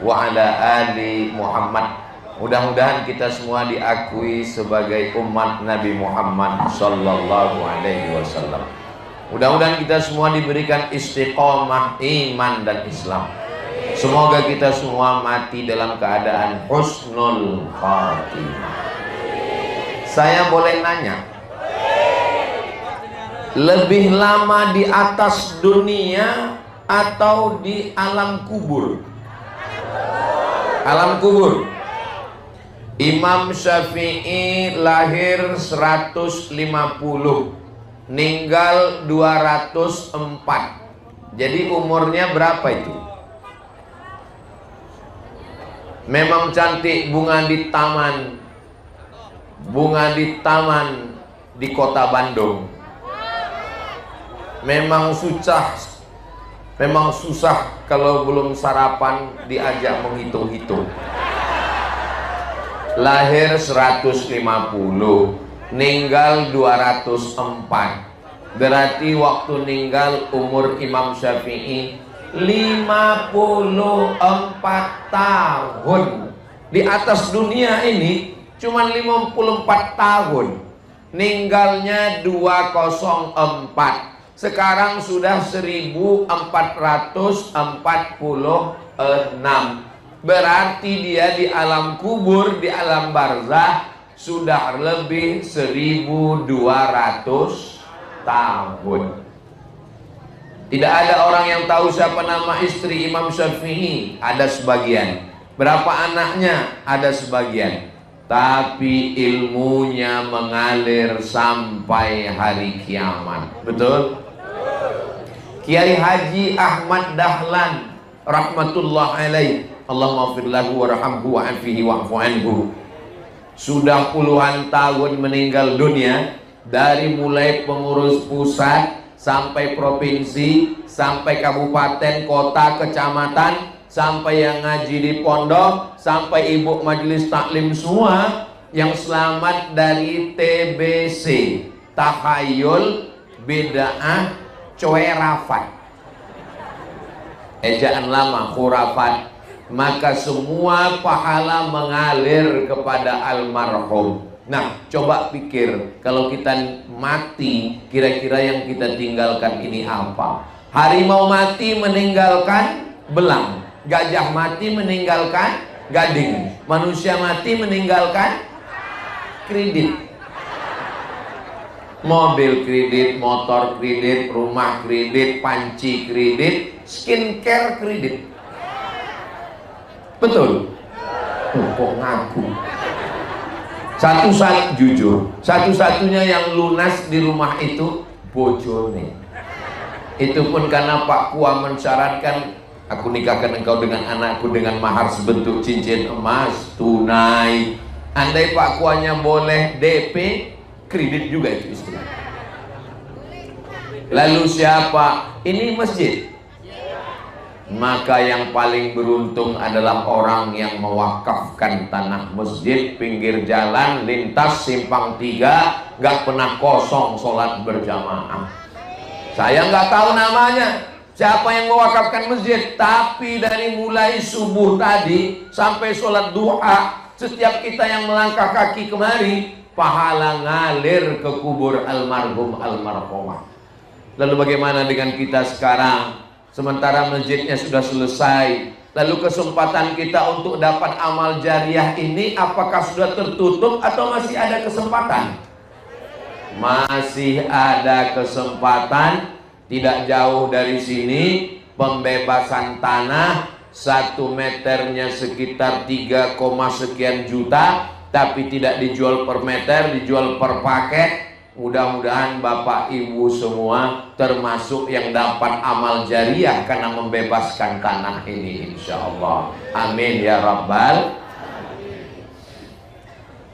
wa ala ali Muhammad. Mudah-mudahan kita semua diakui sebagai umat Nabi Muhammad sallallahu alaihi wasallam. Mudah-mudahan kita semua diberikan istiqomah iman dan Islam. Semoga kita semua mati dalam keadaan husnul khatimah. Saya boleh nanya, lebih lama di atas dunia atau di alam kubur? Alam kubur. Imam Syafi'i lahir 150, meninggal 204. Jadi umurnya berapa itu? Memang cantik bunga di taman. Bunga di taman di kota Bandung. Memang susah kalau belum sarapan diajak menghitung-hitung. Lahir 150, meninggal 204. Berarti waktu meninggal umur Imam Syafi'i 54 tahun. Di atas dunia ini cuma 54 tahun. Meninggalnya 204. Sekarang sudah 1446. Berarti dia di alam kubur, di alam barzah sudah lebih 1200 tahun. Tidak ada orang yang tahu siapa nama istri Imam Syafi'i. Ada sebagian. Berapa anaknya? Ada sebagian. Tapi ilmunya mengalir sampai hari kiamat. Betul? Kiai Haji Ahmad Dahlan rahmatullah alaih, Allahumma ighfir lahu warhamhu wa'afihi wa'fu anhu. Sudah puluhan tahun meninggal dunia. Dari mulai pengurus pusat sampai provinsi, sampai kabupaten, kota, kecamatan, sampai yang ngaji di pondok, sampai ibu majelis taklim semua yang selamat dari TBC, tahayul, bid'ah, coerafat, ejaan lama, khurafat. Maka semua pahala mengalir kepada almarhum. Nah, coba pikir, kalau kita mati, kira-kira yang kita tinggalkan ini apa? Harimau mati meninggalkan belang, gajah mati meninggalkan gading, manusia mati meninggalkan kredit. Mobil kredit, motor kredit, rumah kredit, panci kredit, skincare kredit. Betul? Kok ngaku? Satu-satunya yang lunas di rumah itu bojone. Itu pun karena Pak Kua mensyaratkan, aku nikahkan engkau dengan anakku dengan mahar sebentuk cincin emas tunai. Andai Pak Kuanya boleh DP, kredit juga itu istri. Lalu siapa? Ini masjid. Maka yang paling beruntung adalah orang yang mewakafkan tanah masjid, pinggir jalan, lintas, simpang 3, gak pernah kosong sholat berjamaah. Saya nggak tahu namanya, siapa yang mewakafkan masjid, tapi dari mulai subuh tadi sampai sholat duha, setiap kita yang melangkah kaki kemari, pahala ngalir ke kubur almarhum almarhumah. Lalu bagaimana dengan kita sekarang? Sementara masjidnya sudah selesai, lalu kesempatan kita untuk dapat amal jariah ini apakah sudah tertutup atau masih ada kesempatan? Masih ada kesempatan. Tidak jauh dari sini pembebasan tanah, 1 meternya sekitar 3, sekian juta, tapi tidak dijual per meter, dijual per paket. Mudah-mudahan Bapak Ibu semua termasuk yang dapat amal jariah karena membebaskan tanah ini, insya Allah. Amin ya Rabbal.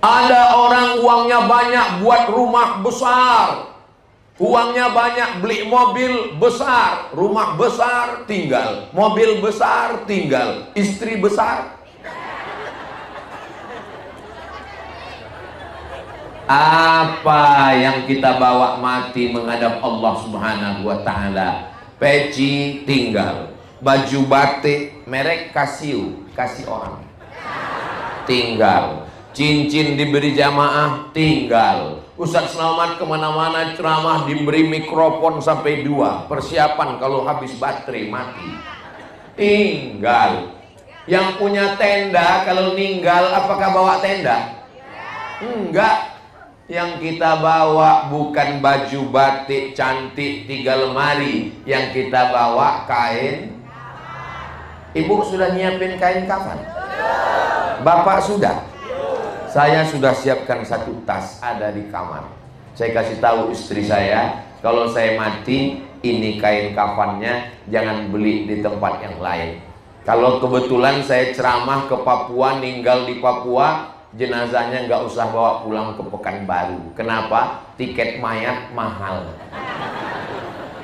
Ada orang uangnya banyak buat rumah besar, uangnya banyak beli mobil besar, rumah besar tinggal, mobil besar tinggal, istri besar. Apa yang kita bawa mati menghadap Allah Subhanahu wa ta'ala? Peci tinggal, baju batik merek Casio, kasih orang, tinggal. Cincin diberi jamaah, tinggal. Ustadz Selamat kemana-mana ceramah diberi mikrofon sampai 2, persiapan kalau habis baterai mati, tinggal. Yang punya tenda kalau ninggal apakah bawa tenda? Enggak. Yang kita bawa bukan baju batik cantik 3 lemari, yang kita bawa kain. Ibu sudah nyiapin kain kafan? Bapak sudah? Saya sudah siapkan 1 tas ada di kamar. Saya kasih tahu istri saya, kalau saya mati ini kain kafannya jangan beli di tempat yang lain. Kalau kebetulan saya ceramah ke Papua, ninggal di Papua, jenazahnya nggak usah bawa pulang ke Pekanbaru. Kenapa? Tiket mayat mahal.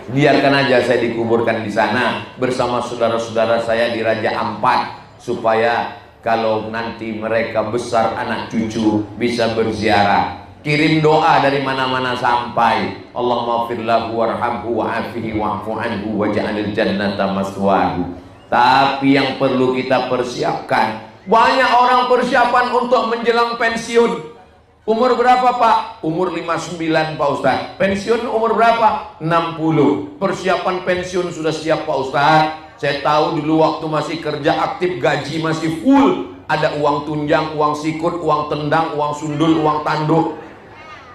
Biarkan aja saya dikuburkan di sana bersama saudara-saudara saya di Raja Ampat, supaya kalau nanti mereka besar anak cucu bisa berziarah. Kirim doa dari mana-mana sampai. Allahumma firlahu warhamhu wa'afihi wa'fu anhu waj'alil jannata maswahu. Tapi yang perlu kita persiapkan, banyak orang persiapan untuk menjelang pensiun. Umur berapa Pak? Umur 59 Pak Ustaz. Pensiun umur berapa? 60. Persiapan pensiun sudah siap Pak Ustaz. Saya tahu dulu waktu masih kerja aktif, gaji masih full, ada uang tunjang, uang sikut, uang tendang, uang sundul, uang tanduk.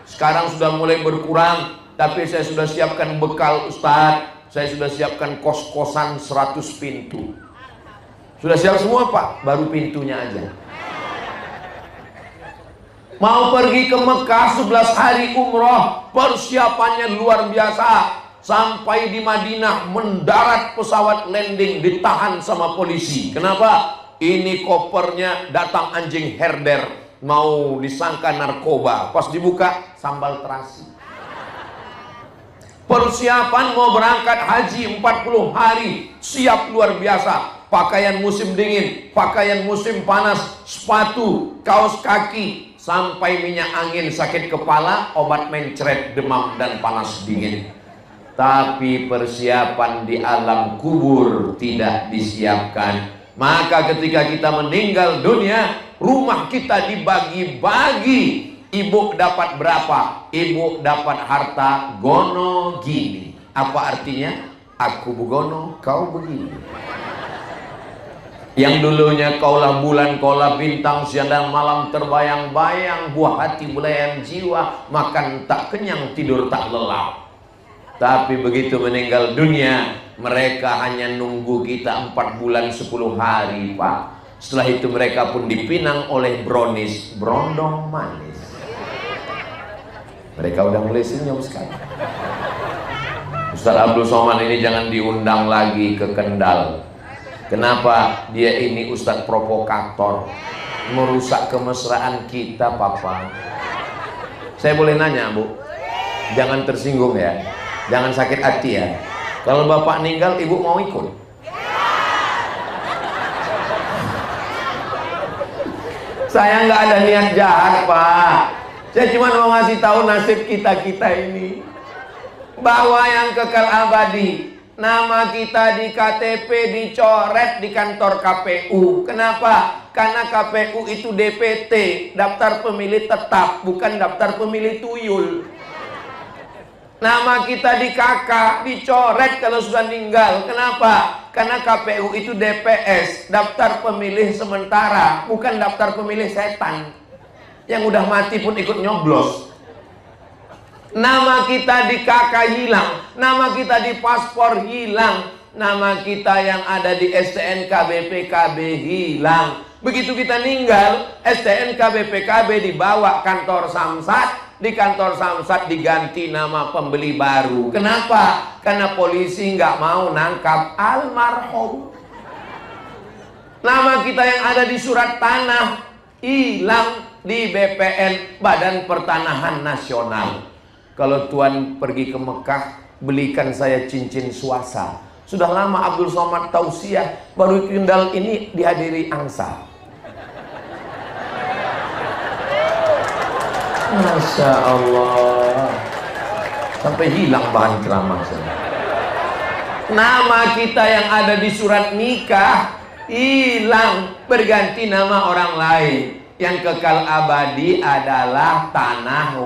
Sekarang sudah mulai berkurang, tapi saya sudah siapkan bekal Ustaz. Saya sudah siapkan kos-kosan 100 pintu. Sudah siap semua Pak, baru pintunya aja. Mau pergi ke Mekah 11 hari umroh, persiapannya luar biasa. Sampai di Madinah, mendarat pesawat landing, ditahan sama polisi. Kenapa? Ini kopernya datang anjing herder, mau disangka narkoba. Pas dibuka, sambal terasi. Persiapan mau berangkat haji 40 hari, siap luar biasa. Pakaian musim dingin, pakaian musim panas, sepatu, kaos kaki, sampai minyak angin, sakit kepala, obat mencret, demam dan panas dingin. Tapi persiapan di alam kubur tidak disiapkan. Maka ketika kita meninggal dunia, rumah kita dibagi-bagi. Ibu dapat berapa? Ibu dapat harta gono gini. Apa artinya? Aku begono, kau begini. Yang dulunya kaulah bulan, kaulah bintang, siang dan malam terbayang-bayang, buah hati belayan jiwa, makan tak kenyang, tidur tak lelap. Tapi begitu meninggal dunia, mereka hanya nunggu kita 4 bulan 10 hari Pak. Setelah itu mereka pun dipinang oleh brownies, brondong manis. Mereka udah mulai senyum sekarang. Ustaz Abdul Somad ini jangan diundang lagi ke Kendal. Kenapa? Dia ini Ustaz provokator, merusak kemesraan kita Papa. Saya boleh nanya Bu? Jangan tersinggung ya, jangan sakit hati ya. Kalau Bapak meninggal, Ibu mau ikut? Saya nggak ada niat jahat Pak. Saya cuma mau ngasih tahu nasib kita-kita ini, bahwa yang kekal abadi, nama kita di KTP dicoret di kantor KPU. Kenapa? Karena KPU itu DPT, daftar pemilih tetap, bukan daftar pemilih tuyul. Nama kita di KK dicoret kalau sudah meninggal. Kenapa? Karena KPU itu DPS, daftar pemilih sementara, bukan daftar pemilih setan. Yang udah mati pun ikut nyoblos. Nama kita di KK hilang, nama kita di paspor hilang, nama kita yang ada di STNK BPKB hilang. Begitu kita meninggal, STNK BPKB dibawa kantor Samsat, di kantor Samsat diganti nama pembeli baru. Kenapa? Karena polisi nggak mau nangkap almarhum. Nama kita yang ada di surat tanah hilang di BPN, Badan Pertanahan Nasional. Kalau Tuan pergi ke Mekah, belikan saya cincin swasta. Sudah lama Abdul Somad tausiah, baru Kendal ini dihadiri angsa. Masya Allah, sampai hilang bahan ceramah saya. Nama kita yang ada di surat nikah hilang, berganti nama orang lain. Yang kekal abadi adalah tanah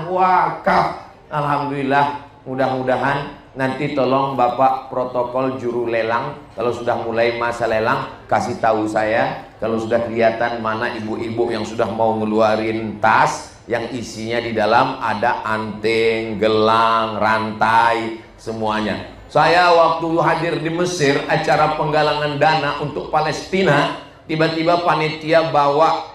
wakaf. Alhamdulillah, mudah-mudahan nanti tolong Bapak protokol juru lelang, kalau sudah mulai masa lelang kasih tahu saya. Kalau sudah kelihatan mana ibu-ibu yang sudah mau ngeluarin tas yang isinya di dalam ada anting, gelang, rantai, semuanya. Saya waktu hadir di Mesir acara penggalangan dana untuk Palestina, tiba-tiba panitia bawa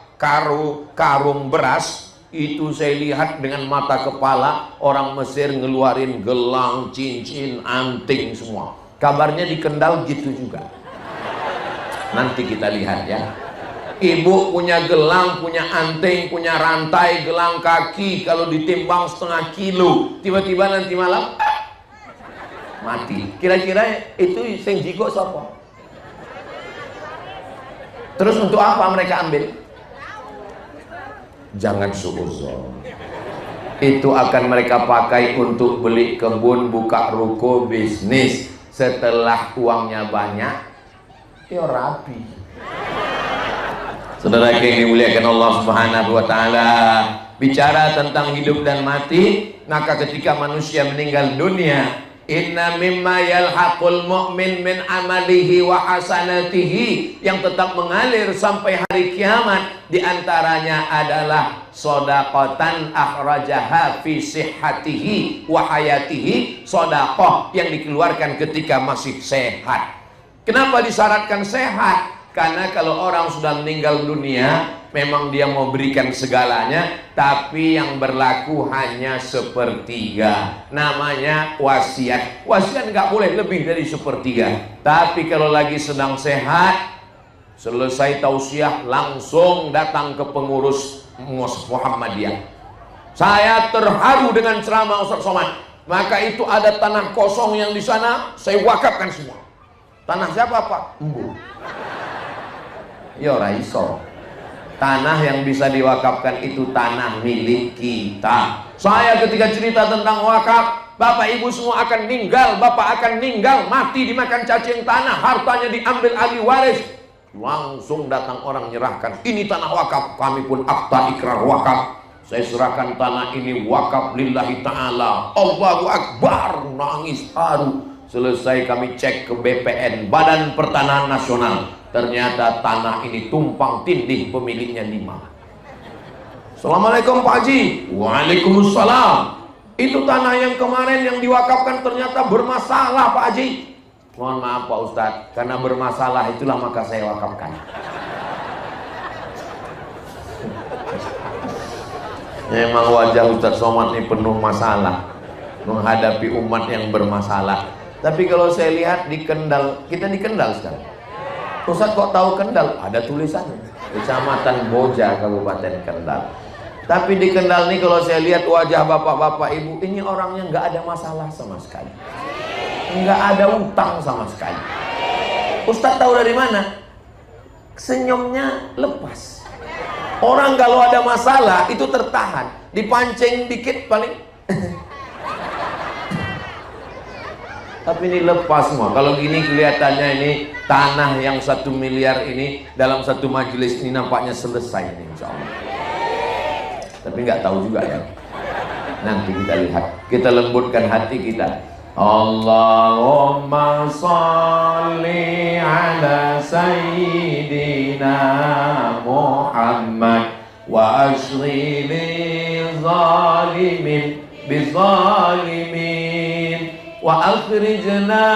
karung beras. Itu saya lihat dengan mata kepala orang Mesir ngeluarin gelang, cincin, anting semua. Kabarnya di Kendal gitu juga. Nanti kita lihat ya. Ibu punya gelang, punya anting, punya rantai, gelang kaki, kalau ditimbang 0,5 kilo, tiba-tiba nanti malam mati. Kira-kira itu sing jigo siapa? Terus untuk apa mereka ambil? Jangan suuzon. Itu akan mereka pakai untuk beli kebun, buka ruko, bisnis. Setelah uangnya banyak, ya rapi. Saudara yang dimuliakan Allah Subhanahu wa taala, bicara tentang hidup dan mati, maka ketika manusia meninggal dunia, inna mimma yalhaqul mu'min min amalihi wa hasanatihi, yang tetap mengalir sampai hari kiamat, diantaranya adalah shadaqatan akhrajaha fi sihhatihi wa hayatihi, sedekah yang dikeluarkan ketika masih sehat. Kenapa disyaratkan sehat? Karena kalau orang sudah meninggal dunia, memang dia mau berikan segalanya, tapi yang berlaku hanya sepertiga. Namanya wasiat. Wasiat nggak boleh lebih dari sepertiga. Tapi kalau lagi sedang sehat, selesai tausiah langsung datang ke pengurus Muhammadiyah. Saya terharu dengan ceramah Ustaz Somad. Maka itu ada tanah kosong yang di sana, saya wakafkan semua. Tanah siapa Pak? Embu. Ya raiso. Tanah yang bisa diwakafkan itu tanah milik kita. Saya ketika cerita tentang wakaf, Bapak Ibu semua akan meninggal, Bapak akan meninggal, mati dimakan cacing tanah, hartanya diambil ahli waris. Langsung datang orang menyerahkan, ini tanah wakaf, kami pun akta ikrar wakaf. Saya serahkan tanah ini wakaf lillahi ta'ala. Allahu Akbar, nangis haru. Selesai kami cek ke BPN, Badan Pertanahan Nasional. Ternyata tanah ini tumpang tindih, pemiliknya 5. Assalamualaikum Pak Haji. Waalaikumsalam. Itu tanah yang kemarin yang diwakafkan ternyata bermasalah Pak Haji. Mohon maaf Pak Ustadz, karena bermasalah itulah maka saya wakafkan. Memang wajah Ustadz Somad ini penuh masalah menghadapi umat yang bermasalah. Tapi kalau saya lihat di Kendal, kita di Kendal sekarang. Ustadz kok tahu Kendal? Ada tulisannya. Kecamatan Boja, Kabupaten Kendal. Tapi di Kendal nih kalau saya lihat wajah bapak-bapak ibu, ini orangnya nggak ada masalah sama sekali. Nggak ada utang sama sekali. Ustadz tahu dari mana? Senyumnya lepas. Orang kalau ada masalah itu tertahan. Dipancing dikit paling tapi ini lepas semua. Kalau gini kelihatannya ini tanah yang 1 miliar ini dalam satu majelis ini nampaknya selesai ini insya Allah. Tapi nggak tahu juga ya. Nanti kita lihat. Kita lembutkan hati kita. Allahumma sholli ala sayyidina Muhammad wa ashri lil zalimin bizalimin wa akhrijna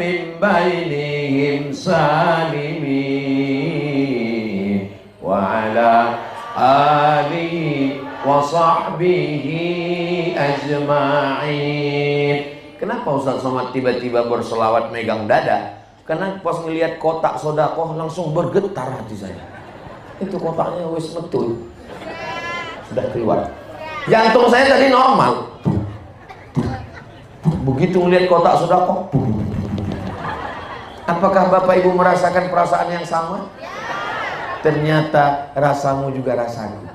min bainihim salimin wa ala alihi wa sahbihi ajma'in. Kenapa Ustaz Somad tiba-tiba berselawat megang dada? Karena pas ngelihat kotak sodakoh langsung bergetar hati saya. Itu kotaknya wis betul sudah keluar. Jantung saya tadi normal. Begitu melihat kotak sedekah, apakah Bapak Ibu merasakan perasaan yang sama? Ternyata rasamu juga rasaku.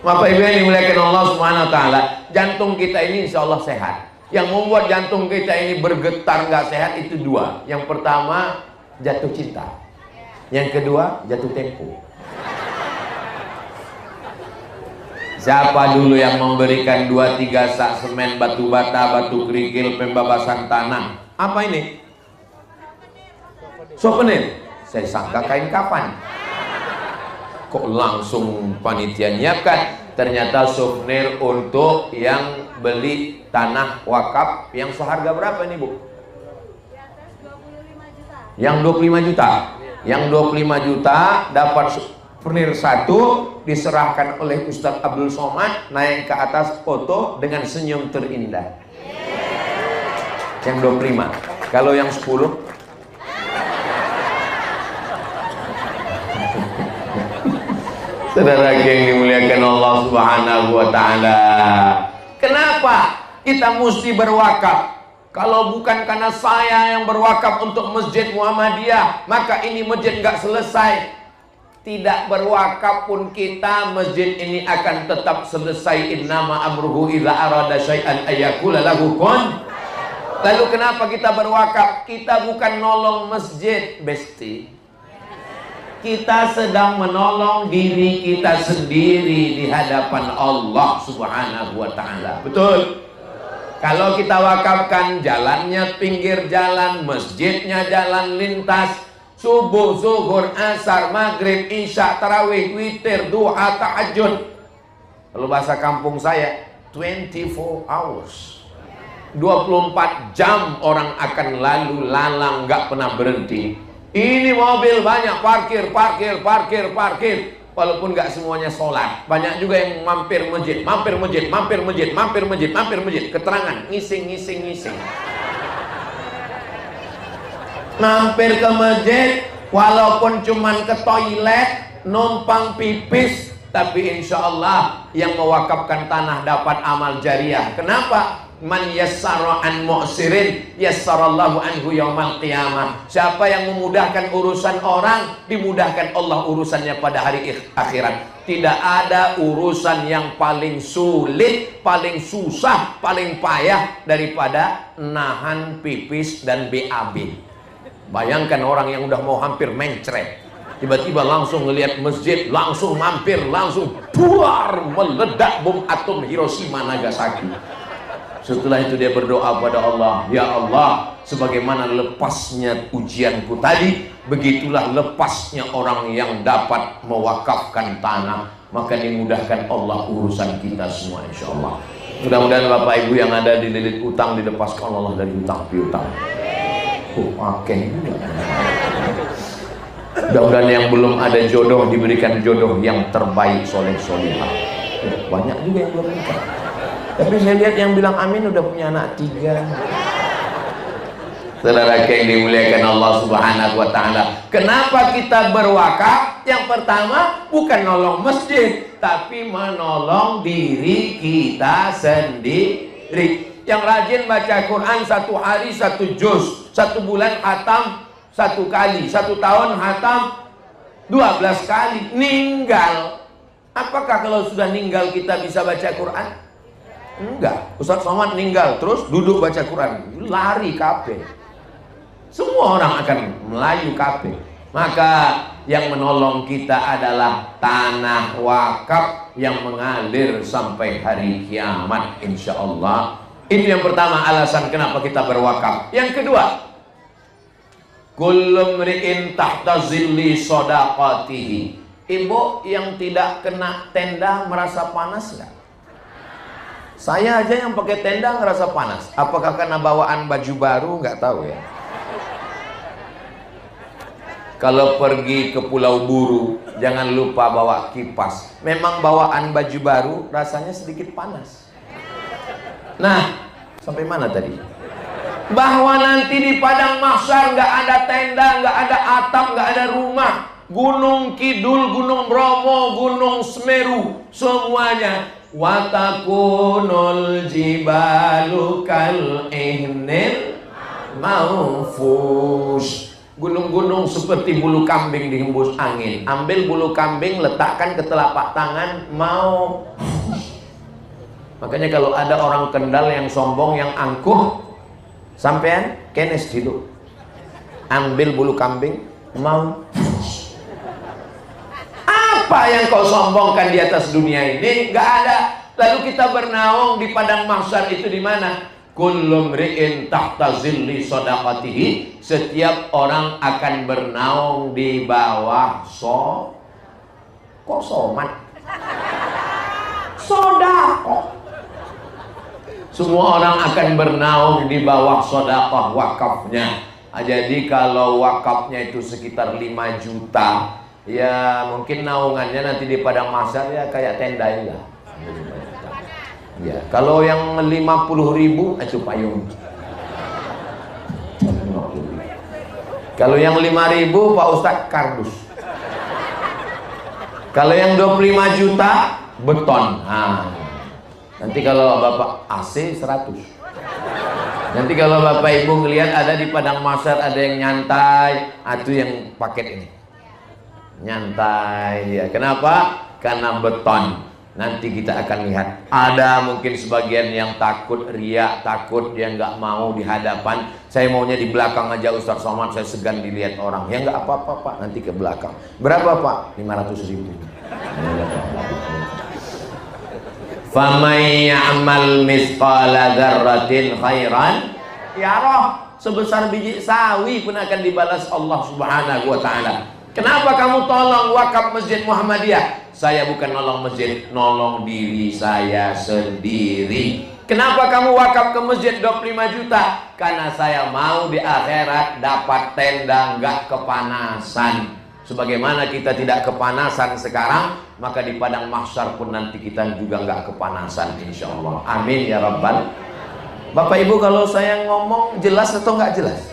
Bapak Ibu yang dimuliakan Allah Subhanahu wa taala, jantung kita ini insya Allah sehat. Yang membuat jantung kita ini bergetar nggak sehat itu dua. Yang pertama jatuh cinta. Yang kedua jatuh tempo. Siapa dulu yang memberikan 2-3 sak semen, batu bata, batu kerikil, pembabasan tanah? Apa ini? Souvenir. Saya sangka kain kapan. Kok langsung panitia nyiapkan? Ternyata souvenir untuk yang beli tanah wakaf yang seharga berapa ini, Bu? Yang 25 juta. Yang 25 juta dapat souvenir satu, diserahkan oleh Ustadz Abdul Somad, naik ke atas foto dengan senyum terindah. Yang 25. Kalau yang 10? Saudara yang dimuliakan Allah Subhanahu wa taala. Kenapa kita mesti berwakaf? Kalau bukan karena saya yang berwakaf untuk Masjid Muhammadiyah, maka ini masjid nggak selesai. Tidak berwakaf pun kita, masjid ini akan tetap selesai. Innama amruhu idza arada syai'an ayyaqula lahu kun. Lalu kenapa kita berwakaf? Kita bukan nolong masjid, Besti. Kita sedang menolong diri kita sendiri di hadapan Allah Subhanahu wa taala. Betul? Kalau kita wakafkan jalannya pinggir jalan, masjidnya jalan lintas, subuh, zuhur, asar, maghrib, isya, tarawih, witir, duha, tahajud. Kalau bahasa kampung saya 24 hours, 24 jam orang akan lalu lalang, nggak pernah berhenti. Ini mobil banyak parkir. Walaupun nggak semuanya sholat, banyak juga yang mampir masjid. Keterangan ngising. Mampir ke masjid, walaupun cuman ke toilet, numpang pipis, tapi insya Allah yang mewakafkan tanah dapat amal jariah. Kenapa? Man yassara an mu'sirin yassarallahu anhu yaumal qiyamah. Siapa yang memudahkan urusan orang, dimudahkan Allah urusannya pada hari akhirat. Tidak ada urusan yang paling sulit, paling susah, paling payah daripada nahan pipis dan BAB. Bayangkan orang yang udah mau hampir mencret, tiba-tiba langsung ngelihat masjid, langsung mampir, langsung buar, meledak bom atom Hiroshima Nagasaki. Setelah itu dia berdoa pada Allah, ya Allah, sebagaimana lepasnya ujianku tadi, begitulah lepasnya orang yang dapat mewakafkan tanah, maka dimudahkan Allah urusan kita semua insya Allah. Mudah-mudahan Bapak Ibu yang ada di lilit utang dilepaskan Allah dari utang piutang. Pakai mudah-mudahan yang belum ada jodoh diberikan jodoh yang terbaik, soleh solehah. Banyak juga yang belum nikah, tapi saya lihat yang bilang amin udah punya anak 3. Saudara yang dimuliakan Allah Subhanahu wa taala, kenapa kita berwakaf? Yang pertama bukan nolong masjid, tapi menolong diri kita sendiri. Yang rajin baca Quran 1 hari 1 juz, 1 bulan khatam 1 kali, 1 tahun khatam 12 kali. Ninggal, apakah kalau sudah ninggal kita bisa baca Quran? Enggak. Ustaz Somad ninggal terus duduk baca Quran, lari kabeh. Semua orang akan melayu kabeh. Maka yang menolong kita adalah tanah wakaf yang mengalir sampai hari kiamat insya Allah. Itu yang pertama alasan kenapa kita berwakaf. Yang kedua, kullu mri'in tahta zilli shadaqatihi. Ibu yang tidak kena tenda merasa panas nggak? Saya aja yang pakai tenda ngerasa panas. Apakah karena bawaan baju baru? Nggak tahu ya. Kalau pergi ke Pulau Buru, jangan lupa bawa kipas. Memang bawaan baju baru rasanya sedikit panas. Nah, sampai mana tadi? Bahwa nanti di padang mahsyar nggak ada tenda, nggak ada atap, nggak ada rumah. Gunung Kidul, Gunung Bromo, Gunung Semeru, semuanya. Watakunul jibalu kal ihnil maufus. Gunung-gunung seperti bulu kambing dihembus angin. Ambil bulu kambing, letakkan ke telapak tangan, mau Makanya kalau ada orang Kendal yang sombong, yang angkuh, sampean kenes dulu, ambil bulu kambing, mau apa yang kau sombongkan di atas dunia ini? Nggak ada. Lalu kita bernaung di padang mahsyar itu di mana? Kullu mri'in tahta zilli shadaqatihi. Setiap orang akan bernaung di bawah kok somat? Sodako. Semua orang akan bernaung di bawah sedekah wakafnya. Jadi kalau wakafnya itu sekitar 5 juta, ya mungkin naungannya nanti di padang mahsyar ya kayak tenda ya. Ya, kalau yang 50.000 itu payung. Kalau yang 5.000 Pak Ustadz kardus. Kalau yang 25 juta beton. Nah, nanti kalau Bapak AC 100. Nanti kalau Bapak Ibu ngelihat ada di padang mahsyar ada yang nyantai, itu yang paket ini. Nyantai ya. Kenapa? Karena beton. Nanti kita akan lihat. Ada mungkin sebagian yang takut riya, takut dia nggak mau di hadapan. Saya maunya di belakang aja Ustaz Somad, saya segan dilihat orang. Ya nggak apa-apa Pak, nanti ke belakang. Berapa Pak? 500.000. Famay ya'mal misqala dzarratin khairan yarah. Sebesar biji sawi pun akan dibalas Allah Subhanahu wa taala. Kenapa kamu tolong wakaf Masjid Muhammadiyah? Saya bukan nolong masjid, nolong diri saya sendiri. Kenapa kamu wakaf ke masjid 25 juta? Karena saya mau di akhirat dapat tenda nggak kepanasan. Sebagaimana kita tidak kepanasan sekarang, maka di padang mahsyar pun nanti kita juga nggak kepanasan insya Allah. Amin ya Rabbal. Bapak Ibu, kalau saya ngomong jelas atau nggak jelas?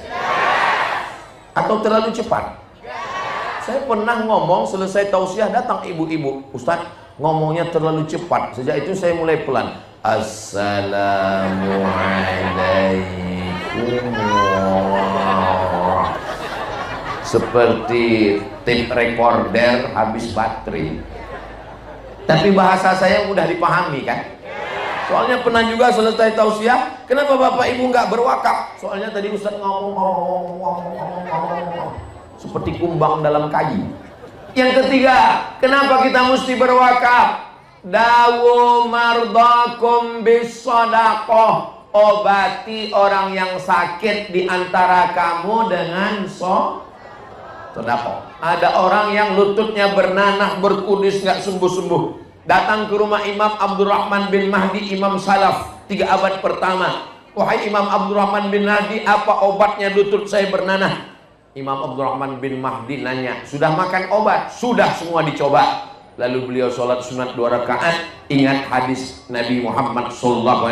Atau terlalu cepat? Saya pernah ngomong selesai tausiah datang ibu-ibu, Ustadz ngomongnya terlalu cepat. Sejak itu saya mulai pelan. Assalamualaikum. Seperti tape recorder habis baterai. Tapi bahasa saya mudah dipahami kan? Soalnya pernah juga selesai tausiah, kenapa Bapak Ibu nggak berwakaf? Soalnya tadi Ustadz ngomong seperti kumbang dalam kayu. Yang ketiga, kenapa kita mesti berwakaf? Dawu mardakum bis shadaqah. Obati orang yang sakit di antara kamu dengan sedekah. Ada orang yang lututnya bernanah berkudis nggak sembuh-sembuh. Datang ke rumah Imam Abdurrahman bin Mahdi, Imam Salaf 3 abad pertama. Wahai Imam Abdurrahman bin Mahdi, apa obatnya lutut saya bernanah? Imam Abdurrahman bin Mahdi nanya, sudah makan obat? Sudah, semua dicoba. Lalu beliau sholat sunat 2 rakaat. Ingat hadis Nabi Muhammad SAW,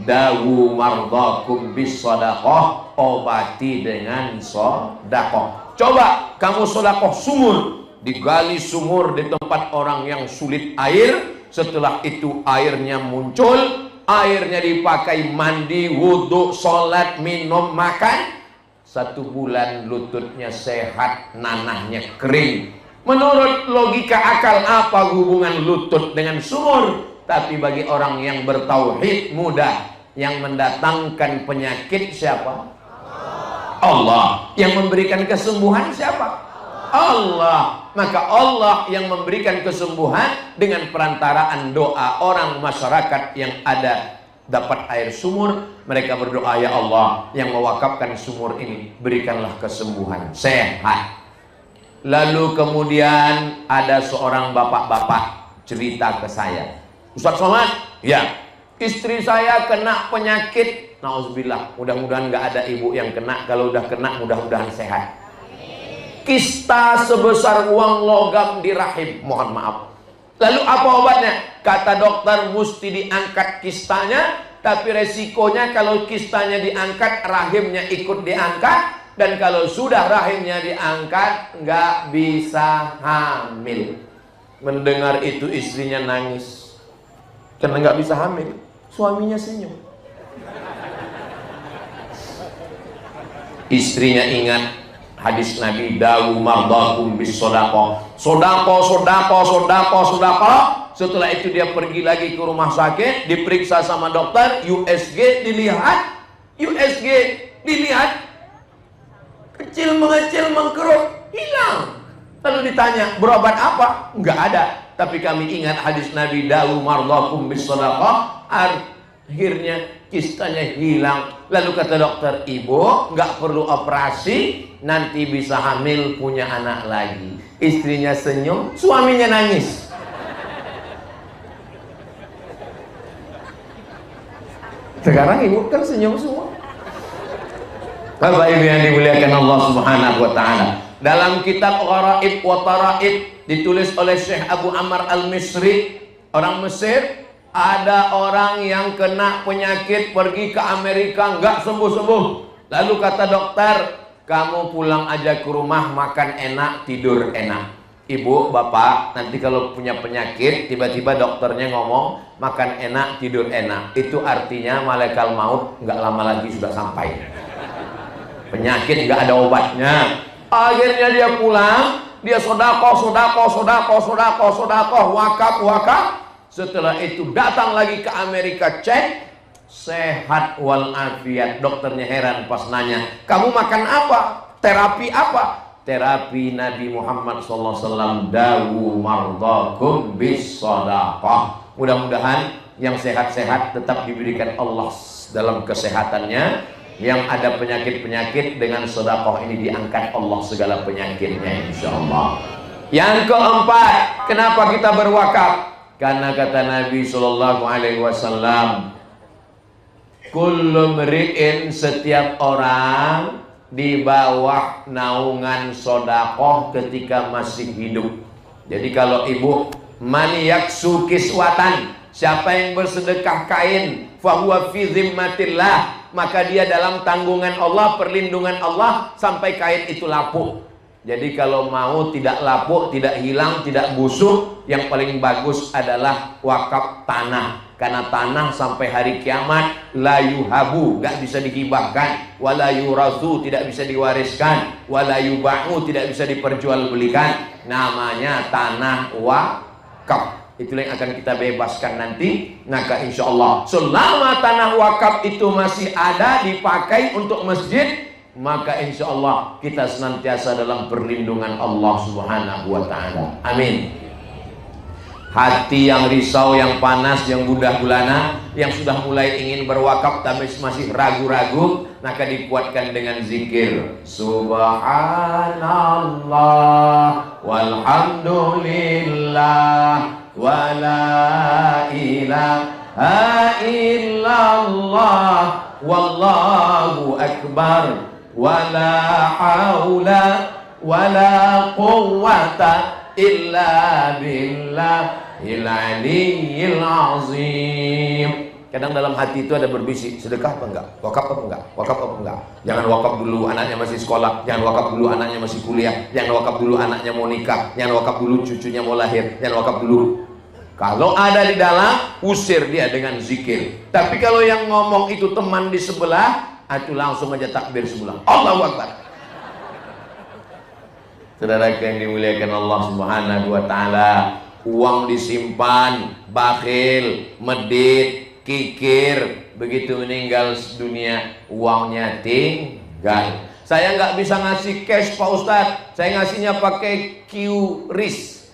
dawu mardakum bis shadaqah. Obati dengan sedekah. Coba kamu sedekah sumur. Digali sumur di tempat orang yang sulit air. Setelah itu airnya muncul. Airnya dipakai mandi, wudhu, sholat, minum, makan. 1 bulan lututnya sehat, nanahnya kering. Menurut logika akal, apa hubungan lutut dengan sumur? Tapi bagi orang yang bertauhid mudah. Yang mendatangkan penyakit siapa? Allah. Yang memberikan kesembuhan siapa? Allah. Maka Allah yang memberikan kesembuhan dengan perantaraan doa orang masyarakat yang ada dapat air sumur. Mereka berdoa, ya Allah yang mewakafkan sumur ini, berikanlah kesembuhan, sehat. Lalu kemudian ada seorang bapak-bapak cerita ke saya, Ustaz Somad, ya istri saya kena penyakit, nauzubillah, mudah-mudahan nggak ada ibu yang kena. Kalau udah kena mudah-mudahan sehat. Kista sebesar uang logam di rahim, mohon maaf. Lalu apa obatnya? Kata dokter mesti diangkat kistanya, tapi resikonya kalau kistanya diangkat, rahimnya ikut diangkat. Dan kalau sudah rahimnya diangkat, nggak bisa hamil. Mendengar itu istrinya nangis, karena nggak bisa hamil. Suaminya senyum. Istrinya ingat hadis Nabi, dawu mardakum bis shadaqah. Sedekah, sedekah, sedekah. Setelah itu dia pergi lagi ke rumah sakit, diperiksa sama dokter, USG dilihat, kecil mengecil mengkerut, hilang. Lalu ditanya, berobat apa? Enggak ada. Tapi kami ingat hadis Nabi, dawu mardakum bis shadaqah. Akhirnya kistanya hilang. Lalu kata dokter, ibu nggak perlu operasi, nanti bisa hamil punya anak lagi. Istrinya senyum, suaminya nangis. Sekarang ibu kan senyum semua. Bapak Ibu yang dimuliakan Allah Subhanahu wa taala, dalam kitab Gharaib wa Taraib ditulis oleh Syekh Abu Ammar Al-Misri, orang Mesir, ada orang yang kena penyakit pergi ke Amerika nggak sembuh-sembuh. Lalu kata dokter, kamu pulang aja ke rumah, makan enak, tidur enak. Ibu, bapak, nanti kalau punya penyakit, tiba-tiba dokternya ngomong makan enak, tidur enak, itu artinya malaikat maut nggak lama lagi sudah sampai. Penyakit nggak ada obatnya. Akhirnya dia pulang, dia sodakoh, wakaf. Setelah itu datang lagi ke Amerika, cek, sehat walafiat. Dokternya heran pas nanya, kamu makan apa? Terapi apa? Terapi Nabi Muhammad SAW, dawu mardakum bis shadaqah. Mudah-mudahan yang sehat-sehat tetap diberikan Allah dalam kesehatannya. Yang ada penyakit-penyakit dengan sedekah ini diangkat Allah segala penyakitnya, insyaallah. Yang keempat, kenapa kita berwakaf? Karena kata Nabi Shallallahu Alaihi Wasallam, kullu mri'in, setiap orang di bawah naungan sedekah ketika masih hidup. Jadi kalau ibu, man yaksu kiswatan, siapa yang bersedekah kain, fahuwa fi zimmatillah, maka dia dalam tanggungan Allah, perlindungan Allah sampai kain itu lapuk. Jadi kalau mau tidak lapuk, tidak hilang, tidak busuk, yang paling bagus adalah wakaf tanah. Karena tanah sampai hari kiamat la yuhabu, nggak bisa dihibahkan, wala yurasu, tidak bisa diwariskan, wala yubahu, tidak bisa diperjualbelikan. Namanya tanah wakaf. Itulah yang akan kita bebaskan nanti. Maka insya Allah selama tanah wakaf itu masih ada dipakai untuk masjid, maka insya Allah kita senantiasa dalam perlindungan Allah Subhanahu wa ta'ala. Amin. Hati yang risau, yang panas, yang gundah gulana, yang sudah mulai ingin berwakaf tapi masih ragu-ragu, maka dikuatkan dengan zikir Subhanallah walhamdulillah wa la ilaha illallah wallahu akbar wa la haula wa la quwwata illa billahil aliyyil azim. Kadang dalam hati itu ada berbisik, sedekah apa enggak? Wakaf apa enggak? Wakaf apa enggak? Jangan wakaf dulu, anaknya masih sekolah. Jangan wakaf dulu, anaknya masih kuliah. Jangan wakaf dulu, anaknya mau nikah. Jangan wakaf dulu, cucunya mau lahir. Jangan wakaf dulu. Kalau ada di dalam, usir dia dengan zikir. Tapi kalau yang ngomong itu teman di sebelah, itu langsung aja takbir sebelah. Allahu Akbar. Saudara yang dimuliakan Allah Subhanahu wa ta'ala, uang disimpan, bakhil, medit, kikir, begitu meninggal dunia uangnya tinggal. Saya nggak bisa ngasih cash Pak Ustadz, saya ngasihnya pakai QRIS,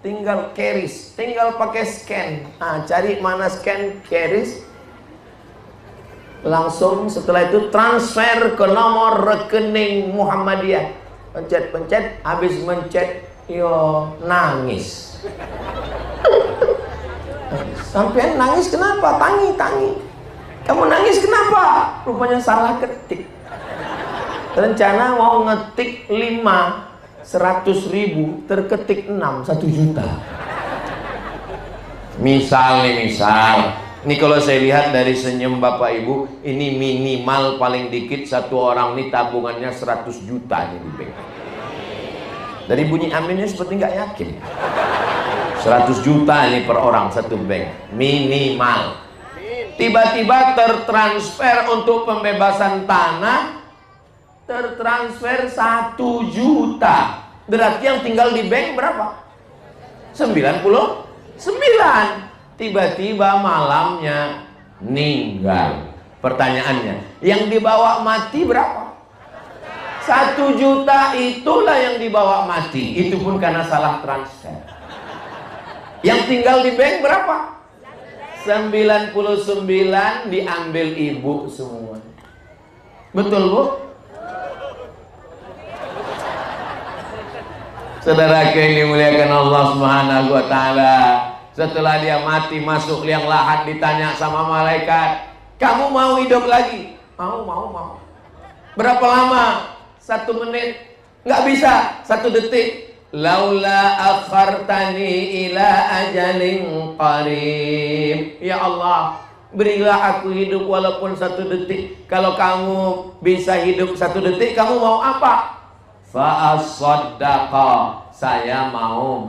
tinggal QRIS, tinggal pakai scan. Nah, cari mana scan QRIS, langsung setelah itu transfer ke nomor rekening Muhammadiyah. Pencet-pencet, habis mencet, yo nangis. Sampai nangis kenapa? Tangi. Kamu nangis kenapa? Rupanya salah ketik. Rencana mau ngetik 5, 100.000, terketik 6, 1 juta. Misal. Ini kalau saya lihat dari senyum Bapak Ibu, ini minimal paling dikit satu orang ini tabungannya 100 juta nih di bank. Dari bunyi aminnya seperti nggak yakin. 100 juta ini per orang satu bank minimal. Tiba-tiba tertransfer untuk pembebasan tanah, tertransfer 1 juta. Berarti yang tinggal di bank berapa? 99 9. Tiba-tiba malamnya meninggal. Pertanyaannya, yang dibawa mati berapa? 1 juta itulah yang dibawa mati. Itu pun karena salah transfer. Yang tinggal di bank berapa? 99 diambil ibu semua. Betul, Bu? Saudara yang dimuliakan Allah Subhanahu wa taala, setelah dia mati masuk liang lahat ditanya sama malaikat, "Kamu mau hidup lagi?" Mau. Berapa lama? 1 menit? Nggak bisa. 1 detik. Laula akhartani ila ajalin qarib. Ya Allah, berilah aku hidup walaupun 1 detik. Kalau kamu bisa hidup 1 detik, kamu mau apa? Fa as-saddaqa. Saya mau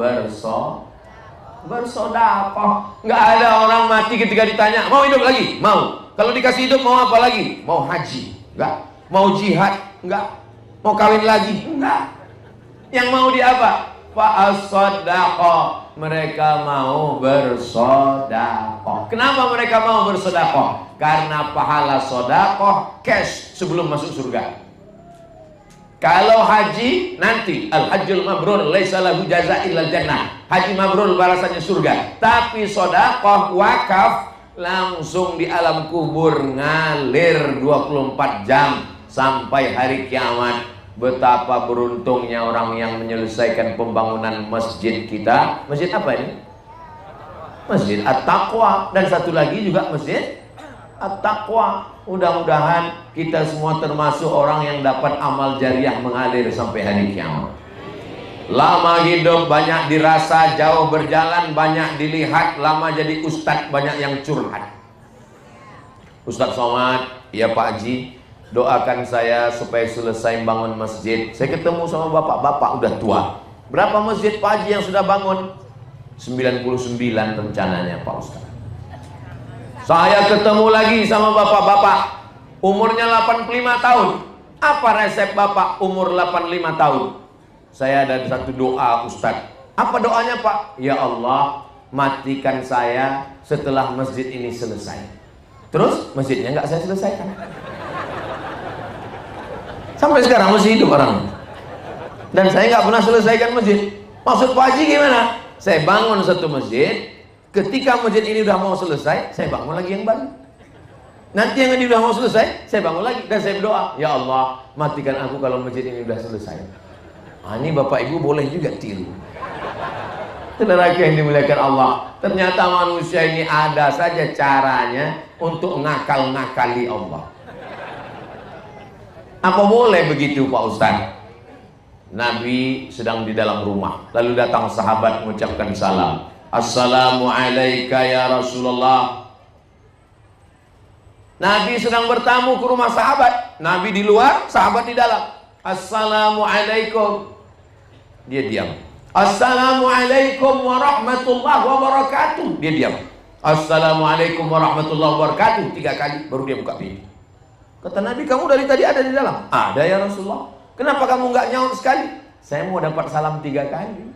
bersodaqah. Nggak ada orang mati ketika ditanya, "Mau hidup lagi?" Mau. Kalau dikasih hidup mau apa lagi? Mau haji? Enggak. Mau jihad? Enggak. Mau kawin lagi? Enggak. Yang mau di apa? Fa'as-sadaqah. Mereka mau bersedekah. Kenapa mereka mau bersedekah? Karena pahala sedekah cash sebelum masuk surga. Kalau haji nanti al-hajjul mabrur laisa lahu jazaa illal jannah. Haji mabrur balasannya surga. Tapi sedekah wakaf langsung di alam kubur ngalir 24 jam sampai hari kiamat. Betapa beruntungnya orang yang menyelesaikan pembangunan masjid kita. Masjid apa ini? Masjid At-Taqwa. Dan satu lagi juga Masjid At-Taqwa. Mudah-mudahan kita semua termasuk orang yang dapat amal jariah mengalir sampai hari kiamat. Lama hidup banyak dirasa, jauh berjalan banyak dilihat, lama jadi ustadz banyak yang curhat. Ustadz Somad, ya Pak Haji, doakan saya supaya selesai bangun masjid. Saya ketemu sama bapak-bapak udah tua. Berapa masjid Pak Haji yang sudah bangun? 99 rencananya Pak Ustaz. Saya ketemu lagi sama bapak-bapak, umurnya 85 tahun. Apa resep bapak umur 85 tahun? Saya ada satu doa Ustaz. Apa doanya Pak? Ya Allah, matikan saya setelah masjid ini selesai. Terus masjidnya nggak saya selesaikan. Sampai sekarang masih hidup orang. Dan saya nggak pernah selesaikan masjid. Maksud Pak Haji gimana? Saya bangun satu masjid. Ketika masjid ini udah mau selesai, saya bangun lagi yang baru. Nanti yang ini udah mau selesai, saya bangun lagi. Dan saya berdoa, ya Allah, matikan aku kalau masjid ini udah selesai. Ini Bapak Ibu boleh juga tiru. Saudara yang dimuliakan Allah, ternyata manusia ini ada saja caranya untuk ngakal-ngakali Allah. Apa boleh begitu Pak Ustaz? Nabi sedang di dalam rumah, lalu datang sahabat mengucapkan salam. Assalamu alayka ya Rasulullah. Nabi sedang bertamu ke rumah sahabat. Nabi di luar, sahabat di dalam. Assalamualaikum. Dia diam. Assalamualaikum warahmatullahi wabarakatuh. Dia diam. Assalamualaikum warahmatullahi wabarakatuh. 3 kali baru dia buka pintu. Kata Nabi, kamu dari tadi ada di dalam? Ada ya Rasulullah. Kenapa kamu nggak nyaut sekali? Saya mau dapat salam 3 kali.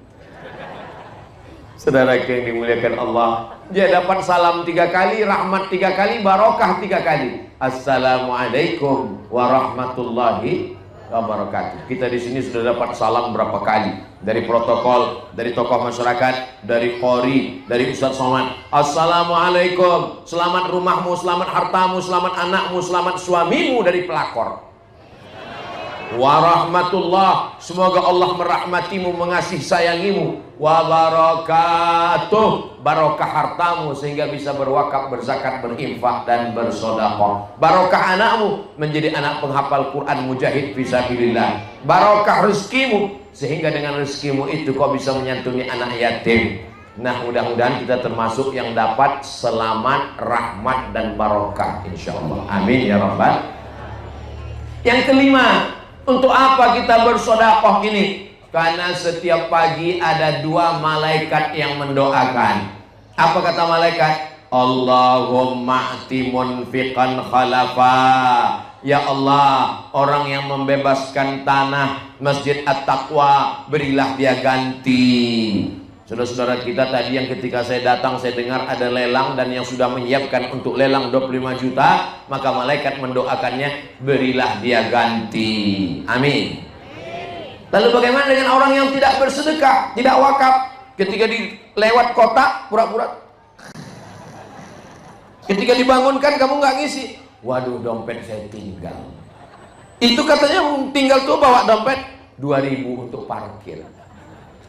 Saudara yang dimuliakan Allah, dia dapat salam 3 kali, rahmat 3 kali, barokah 3 kali. Assalamualaikum warahmatullahi wabarakatuh. Kita di sini sudah dapat salam berapa kali? Dari protokol, dari tokoh masyarakat, dari qori, dari Ustadz Somad. Assalamualaikum, selamat rumahmu, selamat hartamu, selamat anakmu, selamat suamimu dari pelakor. Warahmatullah, semoga Allah merahmatimu, mengasih sayangimu. Wabarakatuh, barokah hartamu sehingga bisa berwakaf, berzakat, berinfak dan bersedekah. Barokah anakmu menjadi anak penghafal Quran, mujahid fisabilillah. Barokah rezekimu sehingga dengan rezekimu itu kau bisa menyantuni anak yatim. Nah, mudah-mudahan kita termasuk yang dapat selamat, rahmat dan barokah insyaallah. Amin ya rabbal. Yang kelima, untuk apa kita bersedekah ini? Karena setiap pagi ada 2 malaikat yang mendoakan. Apa kata malaikat? Allahumma ati munfiqan khalafa. Ya Allah, orang yang membebaskan tanah Masjid At-Taqwa, berilah dia ganti. Saudara-saudara kita tadi yang ketika saya datang saya dengar ada lelang dan yang sudah menyiapkan untuk lelang 25 juta, maka malaikat mendoakannya, berilah dia ganti. Amin. Lalu bagaimana dengan orang yang tidak bersedekah, tidak wakaf? Ketika lewat kota pura-pura, ketika dibangunkan kamu nggak ngisi, waduh dompet saya tinggal. Itu katanya tinggal tuh bawa dompet 2.000 untuk parkir.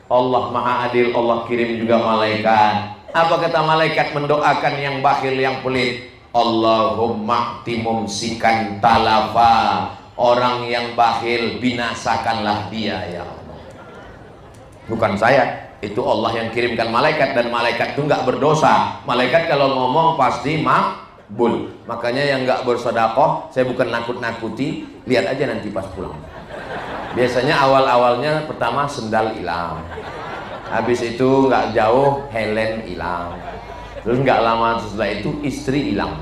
Allah Maha Adil, Allah kirim juga malaikat. Apa kata malaikat mendoakan yang bakhil, yang pelit? Allahumma timumsikan talafa. Orang yang bakhil binasakanlah dia ya Allah. Bukan saya, itu Allah yang kirimkan malaikat, dan malaikat itu nggak berdosa. Malaikat kalau ngomong pasti makbul. Makanya yang nggak bersedekah, saya bukan nakut-nakuti, lihat aja nanti pas pulang. Biasanya awal-awalnya pertama sendal hilang, habis itu nggak jauh helm hilang, terus nggak lama setelah itu istri hilang.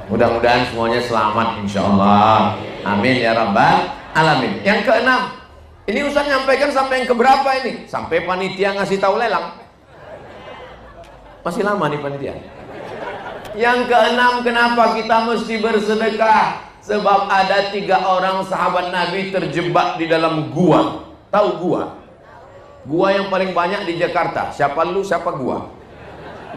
Mudah-mudahan semuanya selamat insya Allah. Amin ya rabbal alamin. Yang keenam, ini Ustaz nyampaikan sampai yang keberapa ini? Sampai panitia ngasih tahu lelang. Masih lama nih panitia. Yang keenam, kenapa kita mesti bersedekah? Sebab ada 3 orang sahabat Nabi terjebak di dalam gua. Tahu gua? Gua yang paling banyak di Jakarta. Siapa lu, siapa gua?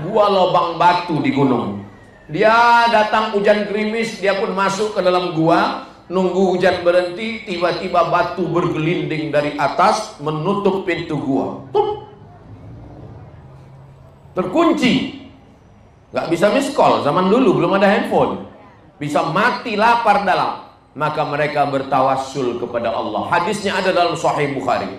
Gua lubang batu di gunung. Dia datang hujan gerimis, dia pun masuk ke dalam gua. Nunggu hujan berhenti, tiba-tiba batu bergelinding dari atas menutup pintu gua. Terkunci. Gak bisa miss call, zaman dulu belum ada handphone. Bisa mati lapar dalam. Maka mereka bertawassul kepada Allah. Hadisnya ada dalam Sahih Bukhari.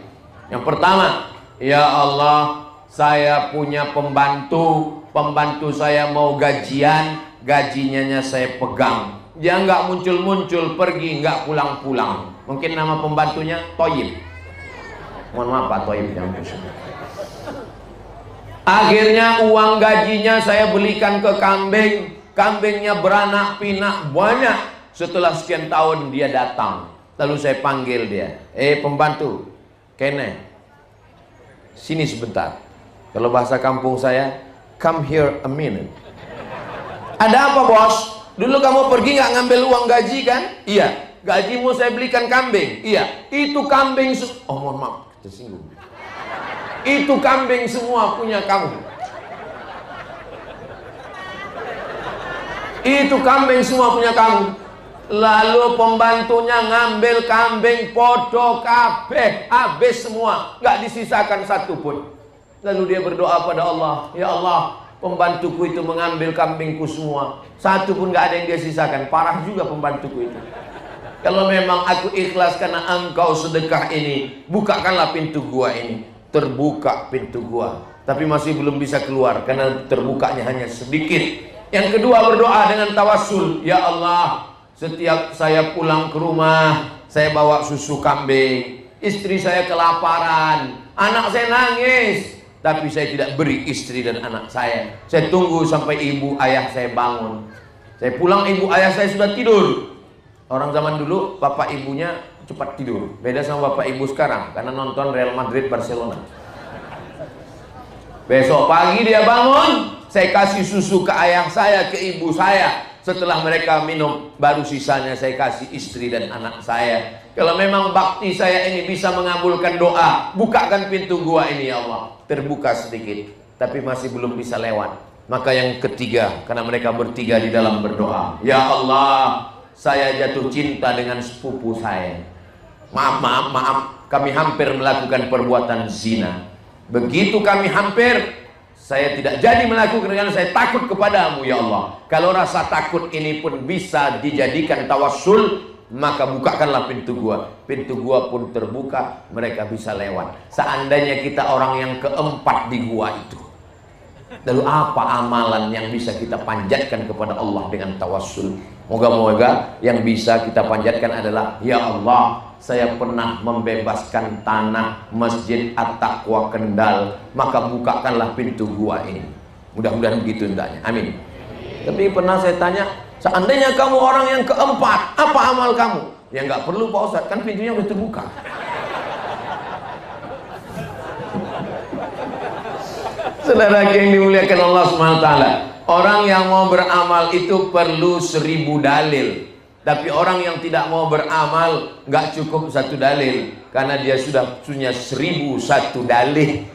Yang pertama, ya Allah, saya punya pembantu. Pembantu saya mau gajian, gajinya saya pegang. Dia nggak muncul-muncul, pergi nggak pulang-pulang. Mungkin nama pembantunya Toyib. Mohon maaf Pak Toyib yang akhirnya uang gajinya saya belikan ke kambing. Kambingnya beranak pinak banyak. Setelah sekian tahun dia datang. Lalu saya panggil dia. Pembantu, kene, sini sebentar. Kalau bahasa kampung saya, come here a minute. Ada apa bos? Dulu kamu pergi nggak ngambil uang gaji kan? Iya. Gajimu saya belikan kambing. Iya. Itu kambing oh mohon maaf, tersinggung. Itu kambing semua punya kamu. Itu kambing semua punya kamu. Lalu pembantunya ngambil kambing podo kabeh, habis semua, nggak disisakan satu pun. Lalu dia berdoa pada Allah, ya Allah, pembantuku itu mengambil kambingku semua, satu pun nggak ada yang dia sisakan. Parah juga pembantuku itu. Kalau memang aku ikhlas karena engkau sedekah ini, bukakanlah pintu gua ini. Terbuka pintu gua, tapi masih belum bisa keluar karena terbukanya hanya sedikit. Yang kedua, berdoa dengan tawassul. Ya Allah, setiap saya pulang ke rumah, saya bawa susu kambing. Istri saya kelaparan, anak saya nangis, tapi saya tidak beri istri dan anak saya. Saya tunggu sampai ibu ayah saya bangun. Saya pulang, ibu ayah saya sudah tidur. Orang zaman dulu bapak ibunya cepat tidur. Beda sama bapak ibu sekarang, karena nonton Real Madrid Barcelona. Besok pagi dia bangun, saya kasih susu ke ayah saya, ke ibu saya. Setelah mereka minum, baru sisanya saya kasih istri dan anak saya. Kalau memang bakti saya ini bisa mengabulkan doa, bukakan pintu gua ini ya Allah. Terbuka sedikit, tapi masih belum bisa lewat. Maka yang ketiga, karena mereka bertiga di dalam berdoa, ya Allah, saya jatuh cinta dengan sepupu saya. Maaf, kami hampir melakukan perbuatan zina. Begitu kami hampir, saya tidak jadi melakukan karena saya takut kepadamu ya Allah. Kalau rasa takut ini pun bisa dijadikan tawassul, maka bukakanlah pintu gua. Pintu gua pun terbuka, mereka bisa lewat. Seandainya kita orang yang keempat di gua itu, lalu apa amalan yang bisa kita panjatkan kepada Allah dengan tawassul? Moga-moga yang bisa kita panjatkan adalah, ya Allah, saya pernah membebaskan tanah Masjid At-Taqwa Kendal, maka bukakanlah pintu gua ini. Mudah-mudahan begitu hendaknya. Amin. Tapi pernah saya tanya, seandainya kamu orang yang keempat, apa amal kamu? Ya nggak perlu Pak Ustadz, kan pintunya udah terbuka. Saudara yang dimuliakan Allah SWT, orang yang mau beramal itu perlu 1000 dalil. Tapi orang yang tidak mau beramal nggak cukup 1 dalil, karena dia sudah punya 1001 dalil.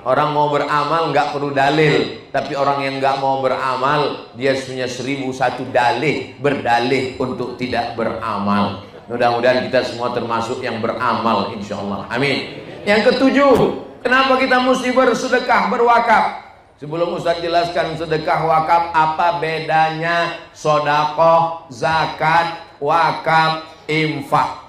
Orang mau beramal nggak perlu dalil, tapi orang yang nggak mau beramal dia punya 1001 dalil, berdalih untuk tidak beramal. Mudah-mudahan kita semua termasuk yang beramal, insya Allah. Amin. Yang ketujuh, kenapa kita mesti bersedekah, berwakaf? Sebelum Ustaz jelaskan sedekah wakaf, apa bedanya sodakoh, zakat, wakaf, infak?